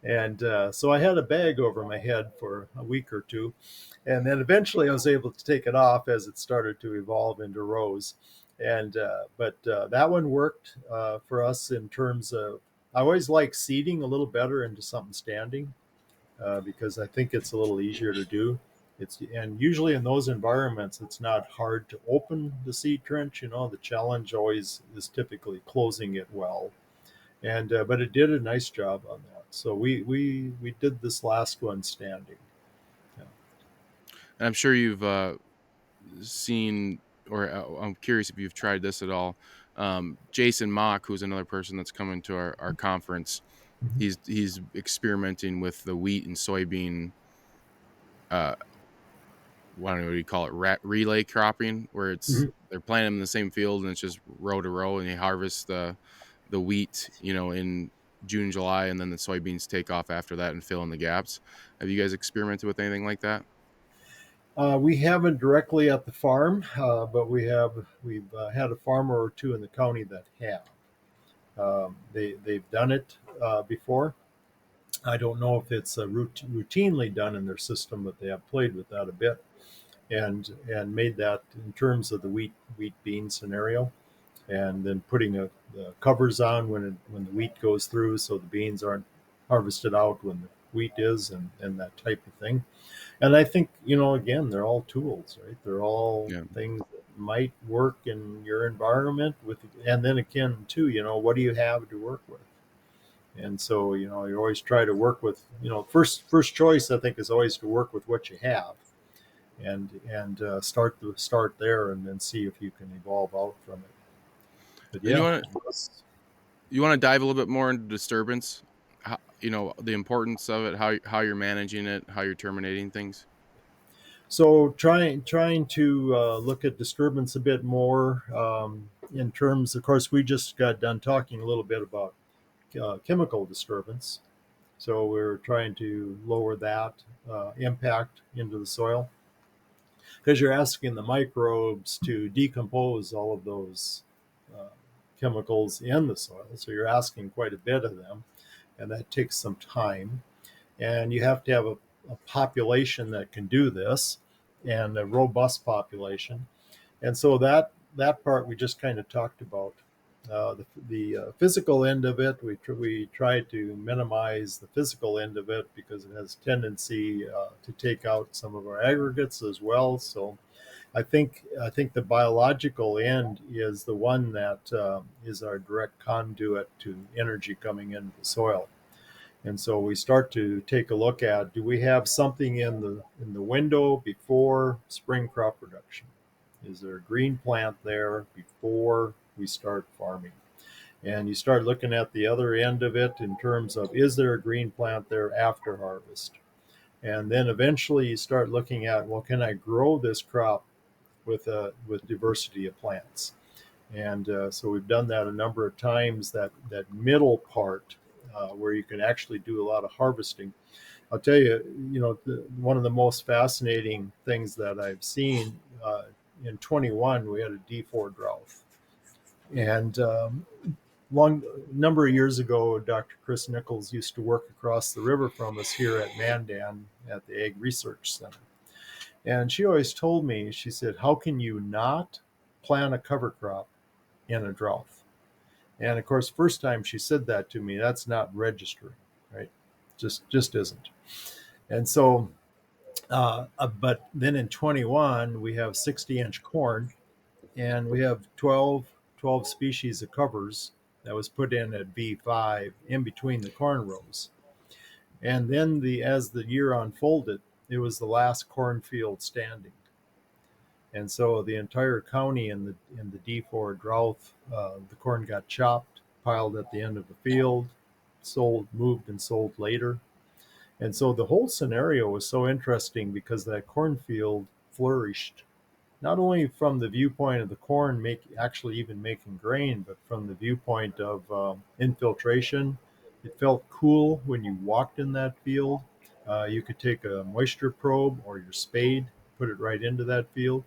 B: And so I had a bag over my head for a week or two. And then eventually I was able to take it off as it started to evolve into rows. And but that one worked for us in terms of, I always like seeding a little better into something standing because I think it's a little easier to do. And usually in those environments, it's not hard to open the seed trench. The challenge always is typically closing it well. And but it did a nice job on that. So we did this last one standing. Yeah.
A: And I'm sure you've seen, or I'm curious if you've tried this at all. Jason Mock, who's another person that's coming to our conference,
B: Mhm.
A: he's experimenting with the wheat and soybean. Uh, I don't know what you call it, relay cropping, where it's
B: Mhm.
A: they're planting them in the same field and it's just row to row, and they harvest the wheat, in June, July, and then the soybeans take off after that and fill in the gaps. Have you guys experimented with anything like that?
B: We haven't directly at the farm, but we've had a farmer or two in the county that have. They've done it before. I don't know if it's routinely done in their system, but they have played with that a bit and made that in terms of the wheat bean scenario, and then putting the covers on when the wheat goes through, so the beans aren't harvested out when the wheat is, and that type of thing. And I think, again, they're all tools, right? They're all
A: Yeah.
B: things that might work in your environment with, and then again, too, what do you have to work with? And so, you always try to work with, first choice, I think, is always to work with what you have, and start there, and then see if you can evolve out from it. But
A: And you
B: yeah,
A: want to dive a little bit more into disturbance, the importance of it, how you're managing it, how you're terminating things.
B: so trying to look at disturbance a bit more in terms. Of course, we just got done talking a little bit about chemical disturbance. So we're trying to lower that impact into the soil, because you're asking the microbes to decompose all of those uh, chemicals in the soil. So you're asking quite a bit of them, and that takes some time. And you have to have a population that can do this, and a robust population. And so that part we just kind of talked about. The physical end of it, we try to minimize the physical end of it because it has a tendency to take out some of our aggregates as well. So I think the biological end is the one that is our direct conduit to energy coming into the soil. And so we start to take a look at, do we have something in the window before spring crop production? Is there a green plant there before we start farming? And you start looking at the other end of it in terms of, is there a green plant there after harvest? And then eventually you start looking at, well, can I grow this crop with diversity of plants? And so we've done that a number of times. That middle part where you can actually do a lot of harvesting. I'll tell you, one of the most fascinating things that I've seen in 21, we had a D4 drought. And long number of years ago, Dr. Chris Nichols used to work across the river from us here at Mandan at the Ag Research Center. And she always told me, she said, how can you not plant a cover crop in a drought? And of course, first time she said that to me, that's not registering, right? Just isn't. And so, but then in 21, we have 60-inch corn, and we have 12 species of covers that was put in at B5 in between the corn rows. And then as the year unfolded, it was the last cornfield standing. And so the entire county in the D4 drought, the corn got chopped, piled at the end of the field, moved and sold later. And so the whole scenario was so interesting because that cornfield flourished, not only from the viewpoint of the corn actually even making grain, but from the viewpoint of infiltration. It felt cool when you walked in that field. You could take a moisture probe or your spade, put it right into that field.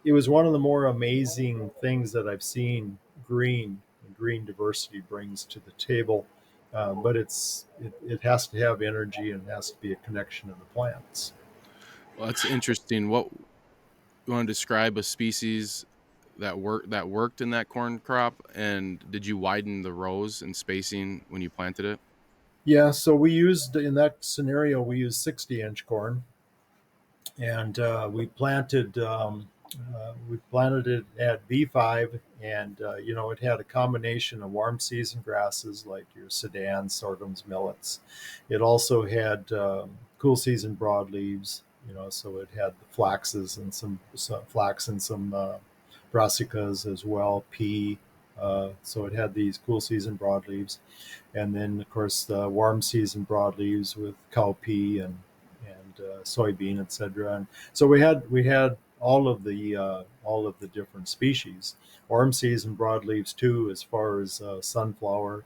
B: It was one of the more amazing things that I've seen green diversity brings to the table. But it has to have energy, and it has to be a connection of the plants.
A: Well, that's interesting. What you want to describe a species that worked in that corn crop, and did you widen the rows and spacing when you planted it?
B: Yeah, so in that scenario, we used 60-inch corn, and we planted it at B5, and it had a combination of warm season grasses like your Sudan, sorghums, millets. It also had cool season broadleaves, so it had the flaxes and some flax and some brassicas as well, pea. So it had these cool season broadleaves, and then of course the warm season broadleaves with cowpea and soybean, etc. And so we had all of the different species, warm season broadleaves too, as far as sunflower,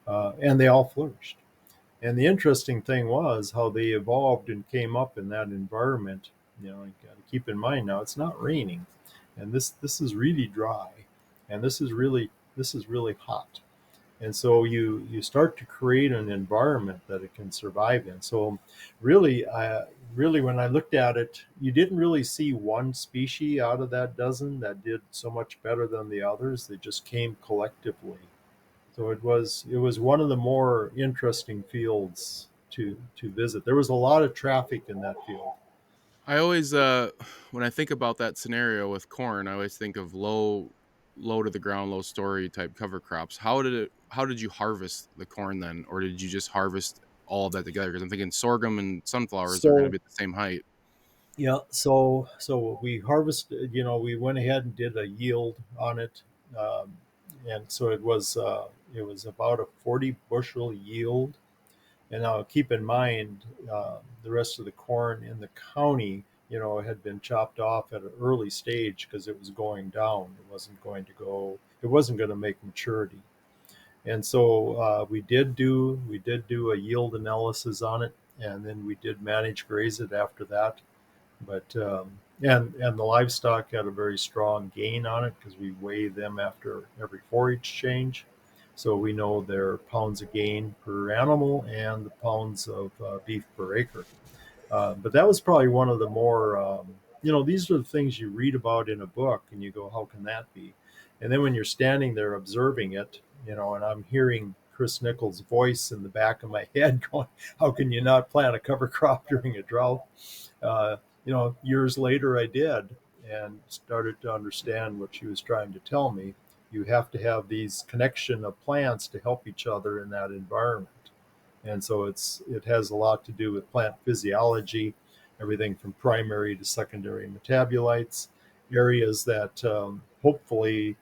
B: and they all flourished. And the interesting thing was how they evolved and came up in that environment. You got to keep in mind now it's not raining, and this is really dry, and this is really hot. And so you start to create an environment that it can survive in. So really, when I looked at it, you didn't really see one species out of that dozen that did so much better than the others. They just came collectively. So it was one of the more interesting fields to visit. There was a lot of traffic in that field.
A: I always, when I think about that scenario with corn, I always think of low to the ground, low story type cover crops. How did you harvest the corn then, or did you just harvest all of that together? Because I'm thinking sorghum and sunflowers are going to
B: So
A: be at the same height.
B: yeah, so we harvested. We went ahead and did a yield on it, and so it was about a 40 bushel yield. And now keep in mind, the rest of the corn in the county, had been chopped off at an early stage because it was going down. It wasn't going to make maturity. And so we did do a yield analysis on it, and then we did manage graze it after that. But and the livestock had a very strong gain on it because we weigh them after every forage change, so we know their pounds of gain per animal and the pounds of beef per acre. But that was probably one of the more these are the things you read about in a book and you go, how can that be? And then when you're standing there observing it, and I'm hearing Chris Nichols' voice in the back of my head going, how can you not plant a cover crop during a drought? uh, Years later I did, and started to understand what she was trying to tell me. You have to have these connection of plants to help each other in that environment. And so it has a lot to do with plant physiology, everything from primary to secondary metabolites, areas that hopefully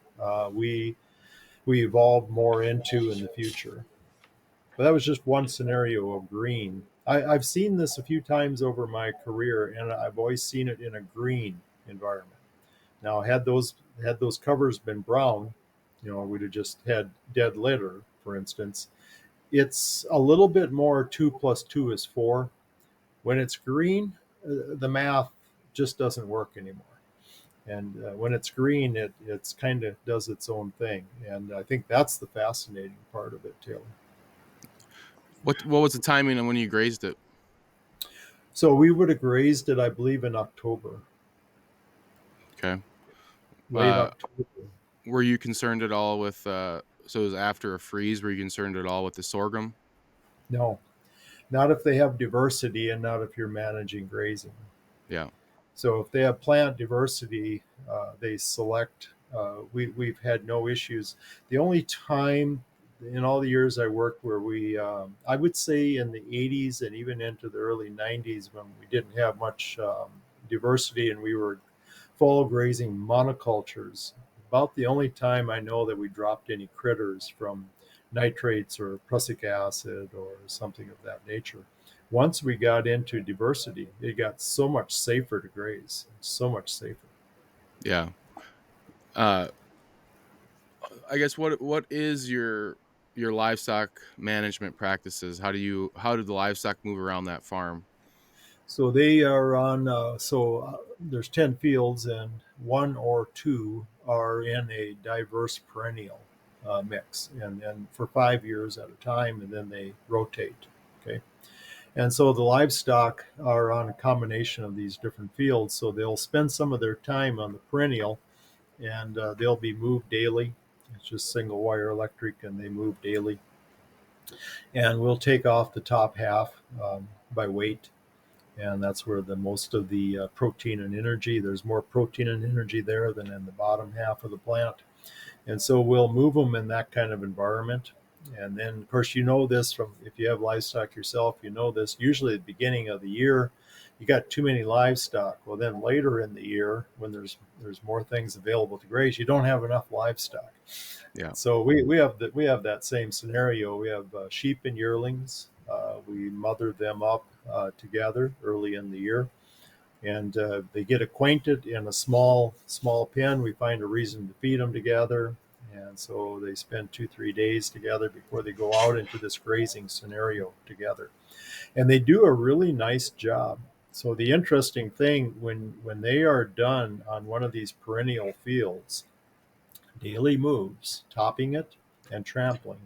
B: we evolve more into in the future. But that was just one scenario of green. I've seen this a few times over my career, and I've always seen it in a green environment. Now, had those covers been brown, we'd have just had dead litter, for instance. It's a little bit more 2 plus 2 is 4. When it's green, the math just doesn't work anymore. And when it's green, it's kind of does its own thing. And I think that's the fascinating part of it, Taylor.
A: What was the timing on when you grazed it?
B: So we would have grazed it, I believe, in October,
A: Okay.
B: late
A: Uh,
B: October.
A: were you concerned at all with so it was after a freeze, were you concerned at all with the sorghum?
B: No, not if they have diversity and not if you're managing grazing.
A: Yeah.
B: So if they have plant diversity, they select. We've had no issues. The only time in all the years I worked where I would say in the 80s and even into the early 90s when we didn't have much diversity and we were fall grazing monocultures, about the only time I know that we dropped any critters from nitrates or prussic acid or something of that nature. Once we got into diversity, it got so much safer to graze, so much safer.
A: Yeah. Uh, I guess what is your livestock management practices? How do the livestock move around that farm?
B: So they are on. There's 10 fields, and 1 or 2 are in a diverse perennial mix, and for 5 years at a time, and then they rotate. Okay, and so the livestock are on a combination of these different fields. So they'll spend some of their time on the perennial, and they'll be moved daily. It's just single wire electric, and they move daily. And we'll take off the top half by weight, and that's where the most of the protein and energy. There's more protein and energy there than in the bottom half of the plant, and so we'll move them in that kind of environment. And then, of course, you know this from if you have livestock yourself, you know this. Usually, at the beginning of the year, you got too many livestock. Well, then later in the year, when there's more things available to graze, you don't have enough livestock.
A: Yeah.
B: So we have that same scenario. We have sheep and yearlings. We mother them up together early in the year, and they get acquainted in a small pen. We find a reason to feed them together, and so they spend 2 3 days together before they go out into this grazing scenario together, and they do a really nice job. So the interesting thing when they are done on one of these perennial fields, daily moves, topping it and trampling,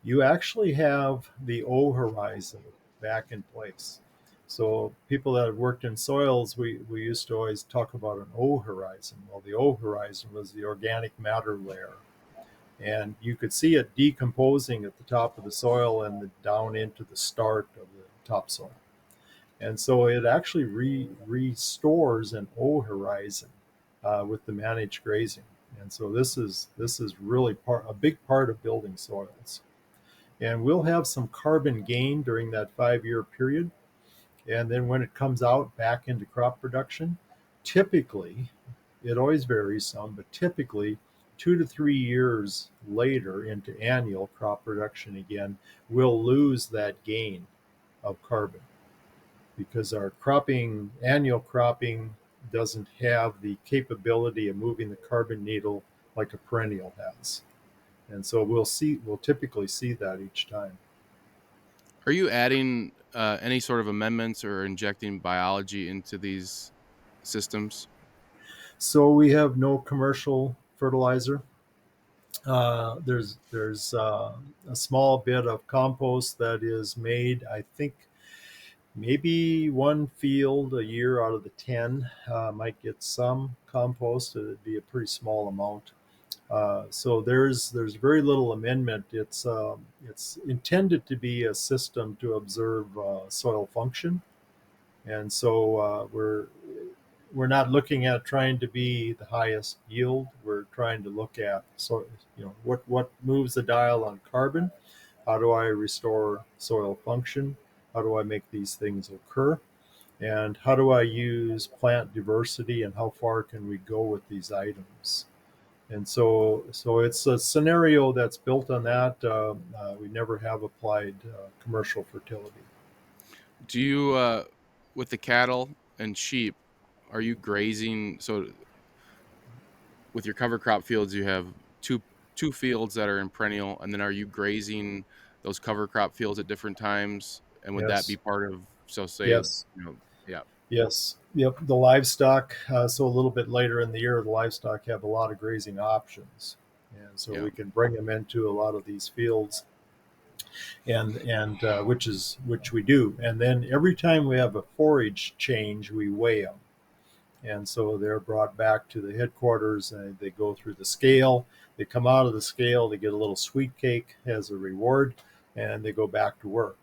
B: you actually have the O horizon back in place. So people that have worked in soils, we used to always talk about an O horizon. Well, the O horizon was the organic matter layer. And you could see it decomposing at the top of the soil and down into the start of the topsoil. And so it actually restores an O horizon with the managed grazing. And so this is really a big part of building soils. And we'll have some carbon gain during that 5 year period. And then when it comes out back into crop production, typically, it always varies some, but typically 2 to 3 years later into annual crop production again, we'll lose that gain of carbon because our annual cropping doesn't have the capability of moving the carbon needle like a perennial has. And so we'll typically see that each time.
A: Are you adding any sort of amendments or injecting biology into these systems?
B: So we have no commercial fertilizer. There's a small bit of compost that is made. I think maybe one field a year out of the 10 might get some compost. It'd be a pretty small amount. So there's very little amendment. It's intended to be a system to observe soil function, and so we're not looking at trying to be the highest yield. We're trying to look at what moves the dial on carbon. How do I restore soil function? How do I make these things occur? And how do I use plant diversity? And how far can we go with these items? And so it's a scenario that's built on that. We never have applied commercial fertility.
A: Do you with the cattle and sheep, are you grazing? So with your cover crop fields, you have two fields that are in perennial, and then are you grazing those cover crop fields at different times? And would that be
B: Yes.
A: part of, so say,
B: Yes.
A: yeah,
B: Yes. Yep. The livestock. So a little bit later in the year, the livestock have a lot of grazing options, and so
A: yeah,
B: we can bring them into a lot of these fields, and which we do. And then every time we have a forage change, we weigh them. And so they're brought back to the headquarters and they go through the scale. They come out of the scale, they get a little sweet cake as a reward, and they go back to work.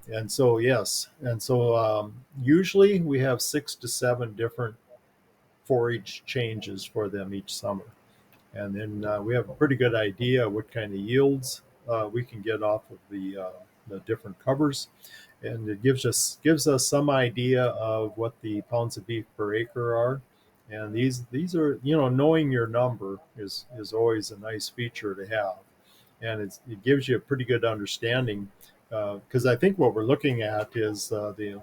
B: And so, yes. And so usually we have 6 to 7 different forage changes for them each summer. And then we have a pretty good idea what kind of yields we can get off of the different covers, and it gives us some idea of what the pounds of beef per acre are. And these are, knowing your number is always a nice feature to have, and it gives you a pretty good understanding, because I think what we're looking at is the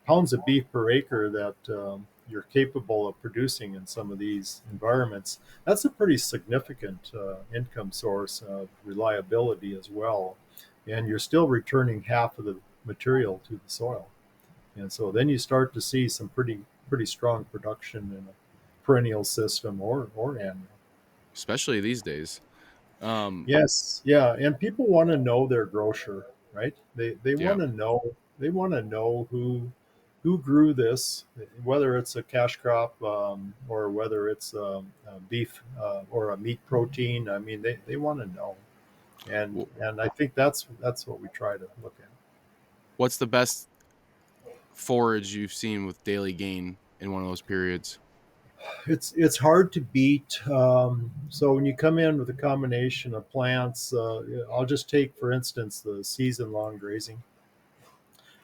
B: pounds of beef per acre that you're capable of producing in some of these environments. That's a pretty significant income source of reliability as well, and you're still returning half of the material to the soil. And so then you start to see some pretty strong production in a perennial system or annual.
A: especially these days. Um,
B: Yes, yeah, and people want to know their grocer, right? They
A: yeah.
B: want to know, who grew this, whether it's a cash crop, or whether it's beef or a meat protein. I mean, they want to know, and
A: Wh-
B: and I think that's what we try to look at.
A: What's the best forage you've seen with daily gain in one of those periods?
B: It's hard to beat. So when you come in with a combination of plants, I'll just take for instance the season long grazing,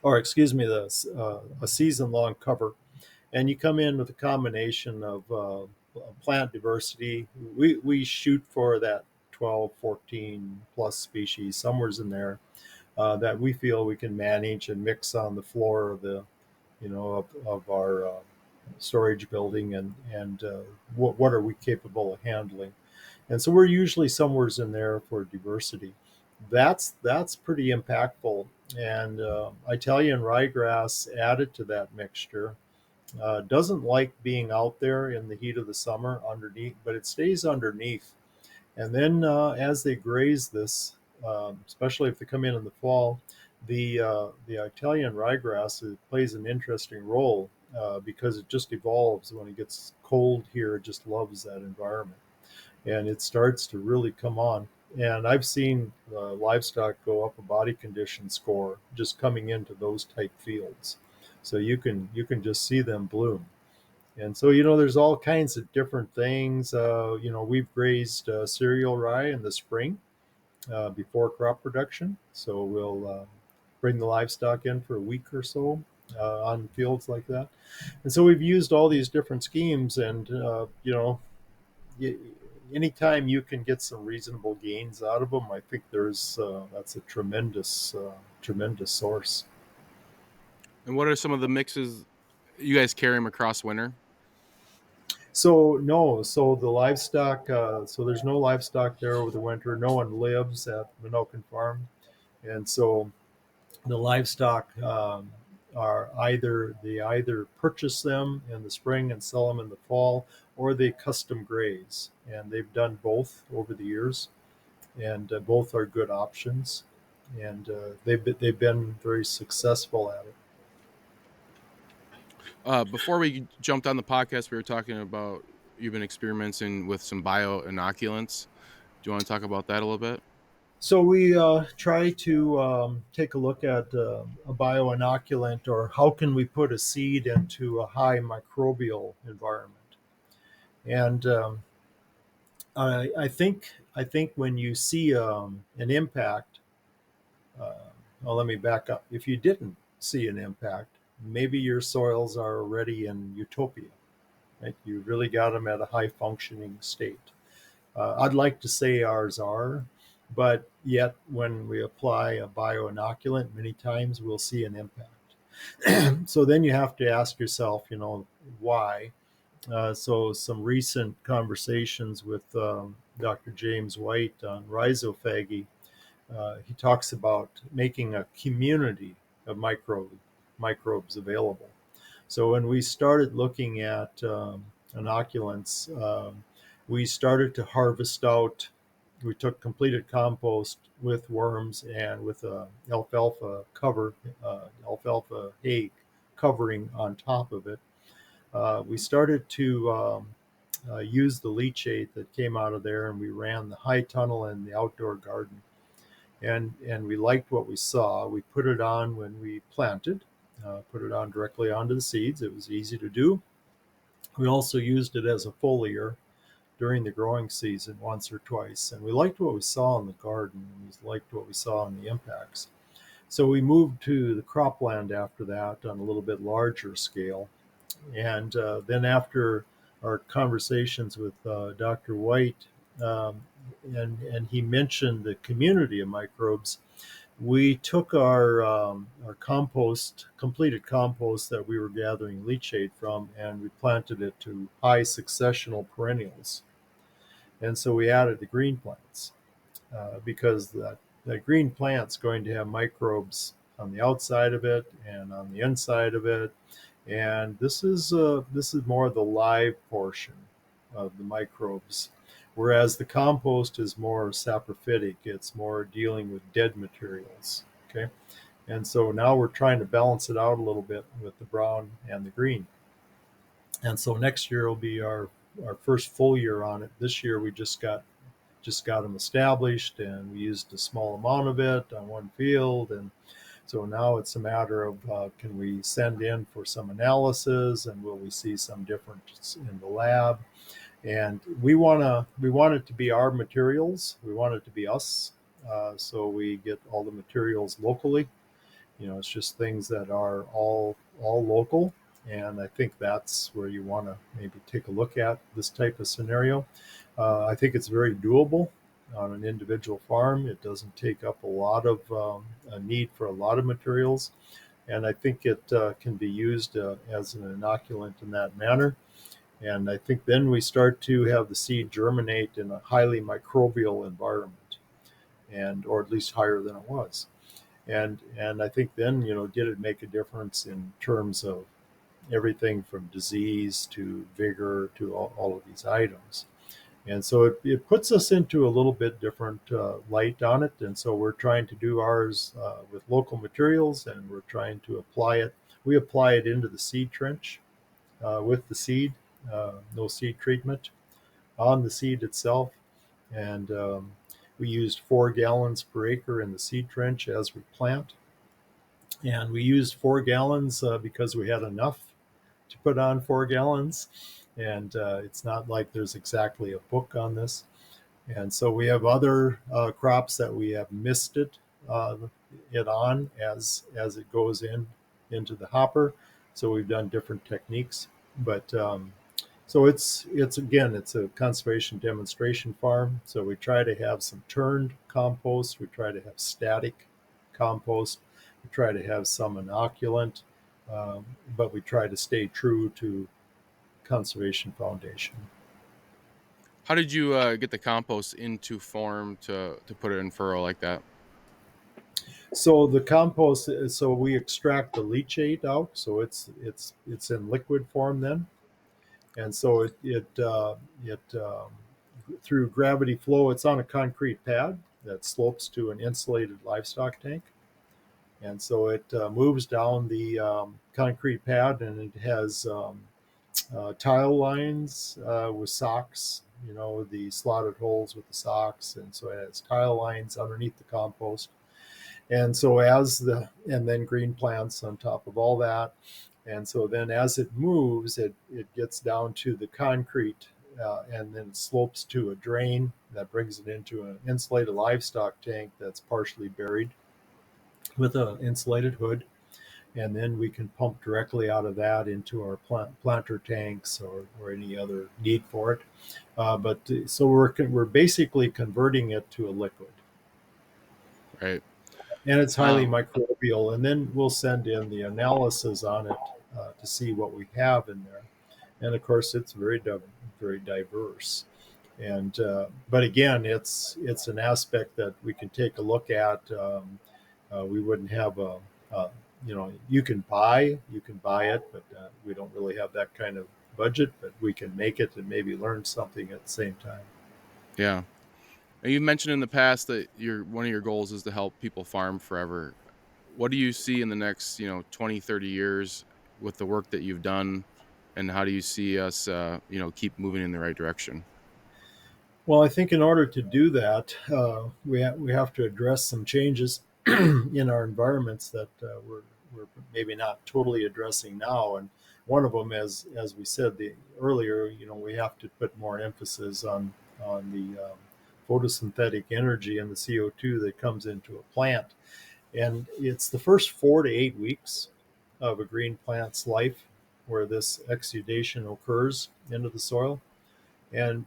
B: or excuse me, a season long cover, and you come in with a combination of plant diversity. We shoot for that 12, 14 plus species, somewhere's in there, that we feel we can manage and mix on the floor of of our storage building, and what are we capable of handling. And so we're usually somewhere's in there for diversity. That's pretty impactful. And Italian ryegrass added to that mixture doesn't like being out there in the heat of the summer underneath, but it stays underneath. And then as they graze this, especially if they come in the fall, the Italian ryegrass plays an interesting role, because it just evolves when it gets cold here. It just loves that environment, and it starts to really come on. And I've seen livestock go up a body condition score just coming into those type fields. So you can just see them bloom. And so, there's all kinds of different things. We've grazed cereal rye in the spring before crop production. So we'll bring the livestock in for a week or so on fields like that. And so we've used all these different schemes, and anytime you can get some reasonable gains out of them, I think that's a tremendous source.
A: And what are some of the mixes you guys carry them across winter?
B: So no, so the livestock, so there's no livestock there over the winter. No one lives at Menoken Farm, and so the livestock are either purchase them in the spring and sell them in the fall, or they custom graze, and they've done both over the years, and both are good options, and they've been very successful at it.
A: Before we jumped on the podcast, we were talking about you've been experimenting with some bioinoculants. Do you want to talk about that a little bit?
B: So we try to take a look at a bioinoculant, or how can we put a seed into a high microbial environment. And I think when you see an impact, uh, well, let me back up. If you didn't see an impact, maybe your soils are already in utopia. Right? You really got them at a high functioning state. I'd like to say ours are, but yet when we apply a bioinoculant, many times we'll see an impact. So then you have to ask yourself, why? So some recent conversations with Dr. James White on rhizophagy he talks about making a community of microbes available. So when we started looking at inoculants, we started to harvest out. We took completed compost with worms and with alfalfa cover, alfalfa hay covering on top of it. We started to use the leachate that came out of there, and we ran the high tunnel and the outdoor garden. And we liked what we saw. We put it on when we planted, put it on directly onto the seeds. It was easy to do. We also used it as a foliar during the growing season once or twice, and we liked what we saw in the garden. We liked what we saw in the impacts. So we moved to the cropland after that on a little bit larger scale. And then after our conversations with Dr. White, and he mentioned the community of microbes, we took our compost, completed compost that we were gathering leachate from, and we planted it to high successional perennials. And so we added the green plants because that green plant's going to have microbes on the outside of it and on the inside of it. And this is more the live portion of the microbes, whereas the compost is more saprophytic. It's more dealing with dead materials. Okay, and so now we're trying to balance it out a little bit with the brown and the green. And so next year will be our first full year on it. This year we just got them established, and we used a small amount of it on one field. And so now it's a matter of can we send in for some analysis, and will we see some difference in the lab? And we want it to be our materials. We want it to be us. So we get all the materials locally. It's just things that are all local. And I think that's where you want to maybe take a look at this type of scenario. I think it's very doable on an individual farm. It doesn't take up a lot of a need for a lot of materials. And I think it can be used as an inoculant in that manner. And I think then we start to have the seed germinate in a highly microbial environment, or at least higher than it was. And I think then, did it make a difference in terms of everything from disease to vigor to all of these items? And so it puts us into a little bit different light on it. And so we're trying to do ours with local materials, and we're trying to apply it. We apply it into the seed trench with the seed, no seed treatment on the seed itself. And we used 4 gallons per acre in the seed trench as we plant. And we used 4 gallons because we had enough to put on 4 gallons. And it's not like there's exactly a book on this. And so we have other crops that we have misted it on as it goes into the hopper. So we've done different techniques. But so it's a conservation demonstration farm. So we try to have some turned compost. We try to have static compost. We try to have some inoculant, but we try to stay true to Conservation Foundation.
A: How did you get the compost into form to put it in furrow like that?
B: So the compost, so we extract the leachate out, so it's in liquid form then, and so it through gravity flow, it's on a concrete pad that slopes to an insulated livestock tank, and so it moves down the concrete pad, and it has tile lines with socks, the slotted holes with the socks, and so it has tile lines underneath the compost. And so and then green plants on top of all that. And so then as it moves, it gets down to the concrete and then slopes to a drain that brings it into an insulated livestock tank that's partially buried with an insulated hood. And then we can pump directly out of that into our planter tanks or any other need for it. So we're basically converting it to a liquid.
A: Right.
B: And it's highly microbial. And then we'll send in the analysis on it to see what we have in there. And of course, it's very diverse. And but again, it's an aspect that we can take a look at. We wouldn't have a you can buy it, but we don't really have that kind of budget. But we can make it and maybe learn something at the same time.
A: Yeah. And you mentioned in the past that one of your goals is to help people farm forever. What do you see in the next, 20, 30 years with the work that you've done, and how do you see us, keep moving in the right direction?
B: Well, I think in order to do that, we have to address some changes in our environments that we're maybe not totally addressing now. And one of them, as we said earlier, we have to put more emphasis on the photosynthetic energy and the CO2 that comes into a plant. And it's the first 4 to 8 weeks of a green plant's life where this exudation occurs into the soil. And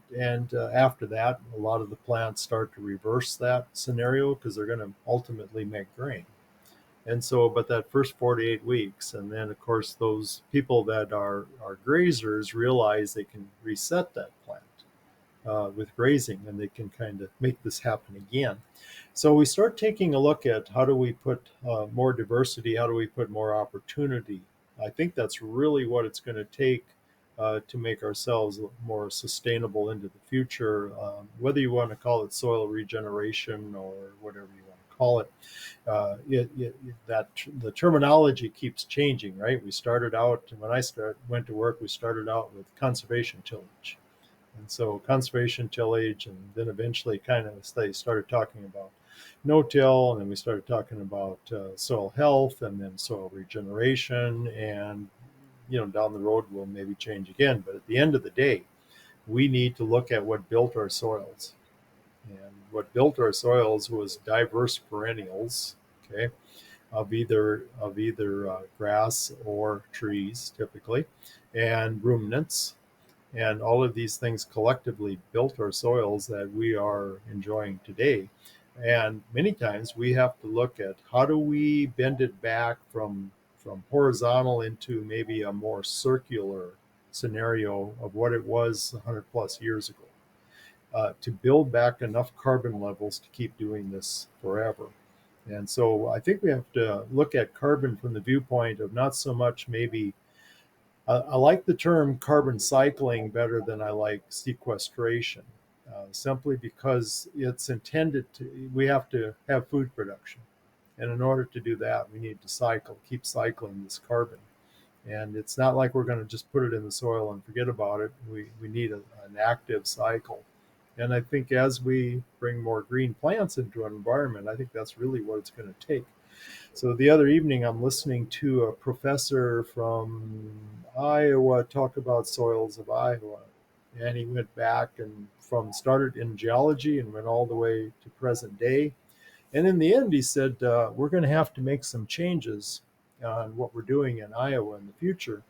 B: after that, a lot of the plants start to reverse that scenario because they're going to ultimately make grain. And so, but that first 4 to 8 weeks, and then of course those people that are grazers realize they can reset that plant with grazing, and they can kind of make this happen again. So we start taking a look at how do we put more diversity, how do we put more opportunity. I think that's really what it's going to take to make ourselves more sustainable into the future, whether you want to call it soil regeneration or whatever you want to call it. That the terminology keeps changing, right? We started out when went to work. We started out with conservation tillage, and so conservation tillage, and then eventually kind of they started talking about no-till, and then we started talking about soil health, and then soil regeneration, and down the road we'll maybe change again. But at the end of the day, we need to look at what built our soils, and what built our soils was diverse perennials, okay, of either grass or trees typically, and ruminants, and all of these things collectively built our soils that we are enjoying today. And many times we have to look at how do we bend it back from horizontal into maybe a more circular scenario of what it was 100 plus years ago, to build back enough carbon levels to keep doing this forever. And so I think we have to look at carbon from the viewpoint of not so much maybe I like the term carbon cycling better than I like sequestration, simply because it's intended to, we have to have food production. And in order to do that, we need to keep cycling this carbon. And it's not like we're going to just put it in the soil and forget about it. We need an active cycle. And I think as we bring more green plants into our environment, I think that's really what it's going to take. So the other evening, I'm listening to a professor from Iowa talk about soils of Iowa, and he went back and started in geology and went all the way to present day. And in the end, he said we're going to have to make some changes on what we're doing in Iowa in the future.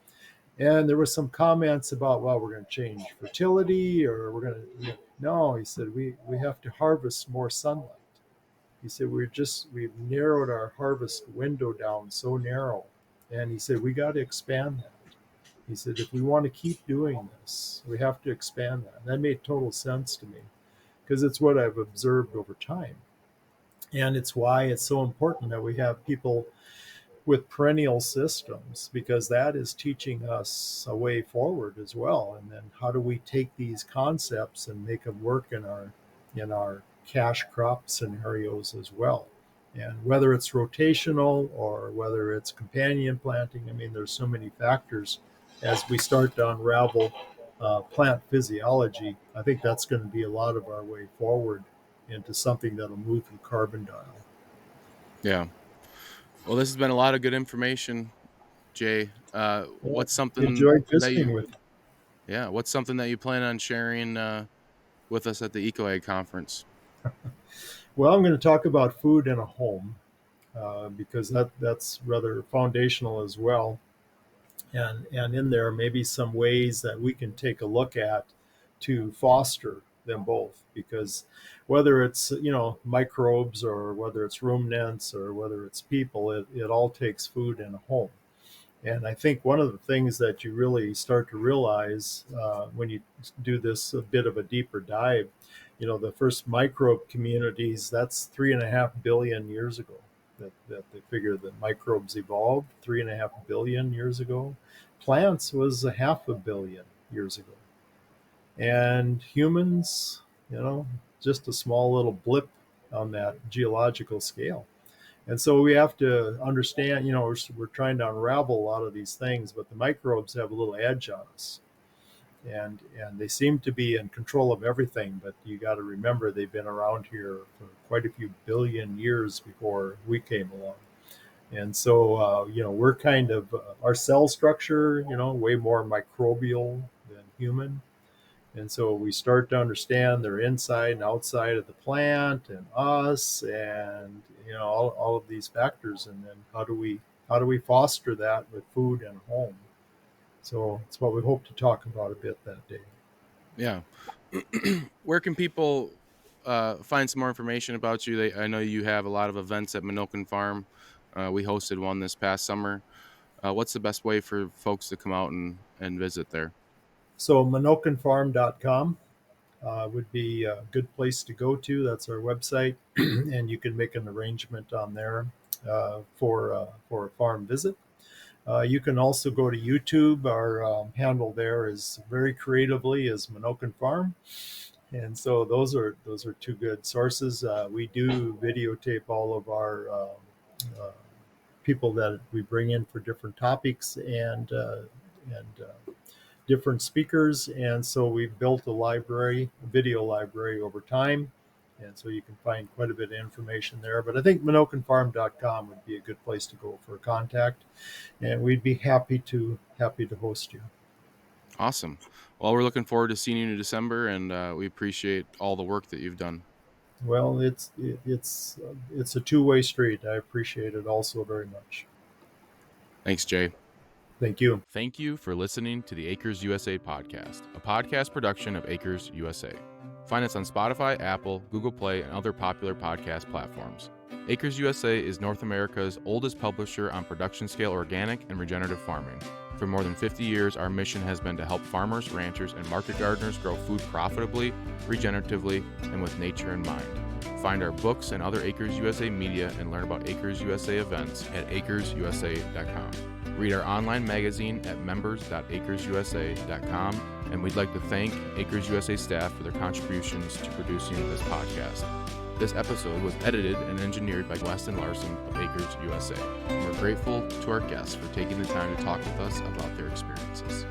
B: And there were some comments about, well, we're going to change fertility, or we're going to. No, he said we have to harvest more sunlight. He said we've narrowed our harvest window down so narrow, and he said we got to expand that. He said if we want to keep doing this, we have to expand that. And that made total sense to me because it's what I've observed over time, and it's why it's so important that we have people with perennial systems, because that is teaching us a way forward as well. And then how do we take these concepts and make them work in our cash crop scenarios as well? And whether it's rotational or whether it's companion planting, I mean, there's so many factors as we start to unravel plant physiology. I think that's going to be a lot of our way forward into something that'll move the carbon dial.
A: Yeah. Well, this has been a lot of good information, Jay.
B: Well,
A: What's something
B: enjoyed
A: that
B: visiting
A: you,
B: with you.
A: yeah, what's something that you plan on sharing with us at the EcoAg conference?
B: Well, I'm going to talk about food in a home because that's rather foundational as well. And in there, maybe some ways that we can take a look at to foster them both. Because whether it's microbes, or whether it's ruminants, or whether it's people, it all takes food in a home. And I think one of the things that you really start to realize when you do this a bit of a deeper dive, the first microbe communities, that's 3.5 billion years ago that they figure that microbes evolved 3.5 billion years ago. Plants was 500 million years ago. And humans, just a small little blip on that geological scale. And so we have to understand, we're trying to unravel a lot of these things, but the microbes have a little edge on us. And they seem to be in control of everything, but you got to remember they've been around here for quite a few billion years before we came along. And so, we're kind of, our cell structure, way more microbial than human. And so we start to understand their inside and outside of the plant and us and, all of these factors. And then how do we foster that with food and home? So it's what we hope to talk about a bit that day.
A: Yeah. Where can people find some more information about you? I know you have a lot of events at Menoken Farm. We hosted one this past summer. What's the best way for folks to come out and visit there?
B: So menokenfarm.com would be a good place to go to. That's our website, and you can make an arrangement on there for a farm visit. You can also go to YouTube. Our handle there is very creatively is Menoken Farm, and so those are two good sources. We do videotape all of our people that we bring in for different topics and different speakers, and so we've built a video library over time, and so you can find quite a bit of information there. But I think menokenfarm.com would be a good place to go for contact, and we'd be happy to host you.
A: Awesome. Well, we're looking forward to seeing you in December, and we appreciate all the work that you've done.
B: Well, it's a two-way street. I appreciate it also very much.
A: Thanks, Jay.
B: Thank you.
A: Thank you for listening to the Acres USA podcast, a podcast production of Acres USA. Find us on Spotify, Apple, Google Play, and other popular podcast platforms. Acres USA is North America's oldest publisher on production-scale organic and regenerative farming. For more than 50 years, our mission has been to help farmers, ranchers, and market gardeners grow food profitably, regeneratively, and with nature in mind. Find our books and other Acres USA media and learn about Acres USA events at acresusa.com. Read our online magazine at members.acresusa.com, and we'd like to thank Acres USA staff for their contributions to producing this podcast. This episode was edited and engineered by Weston Larson of Acres USA. We're grateful to our guests for taking the time to talk with us about their experiences.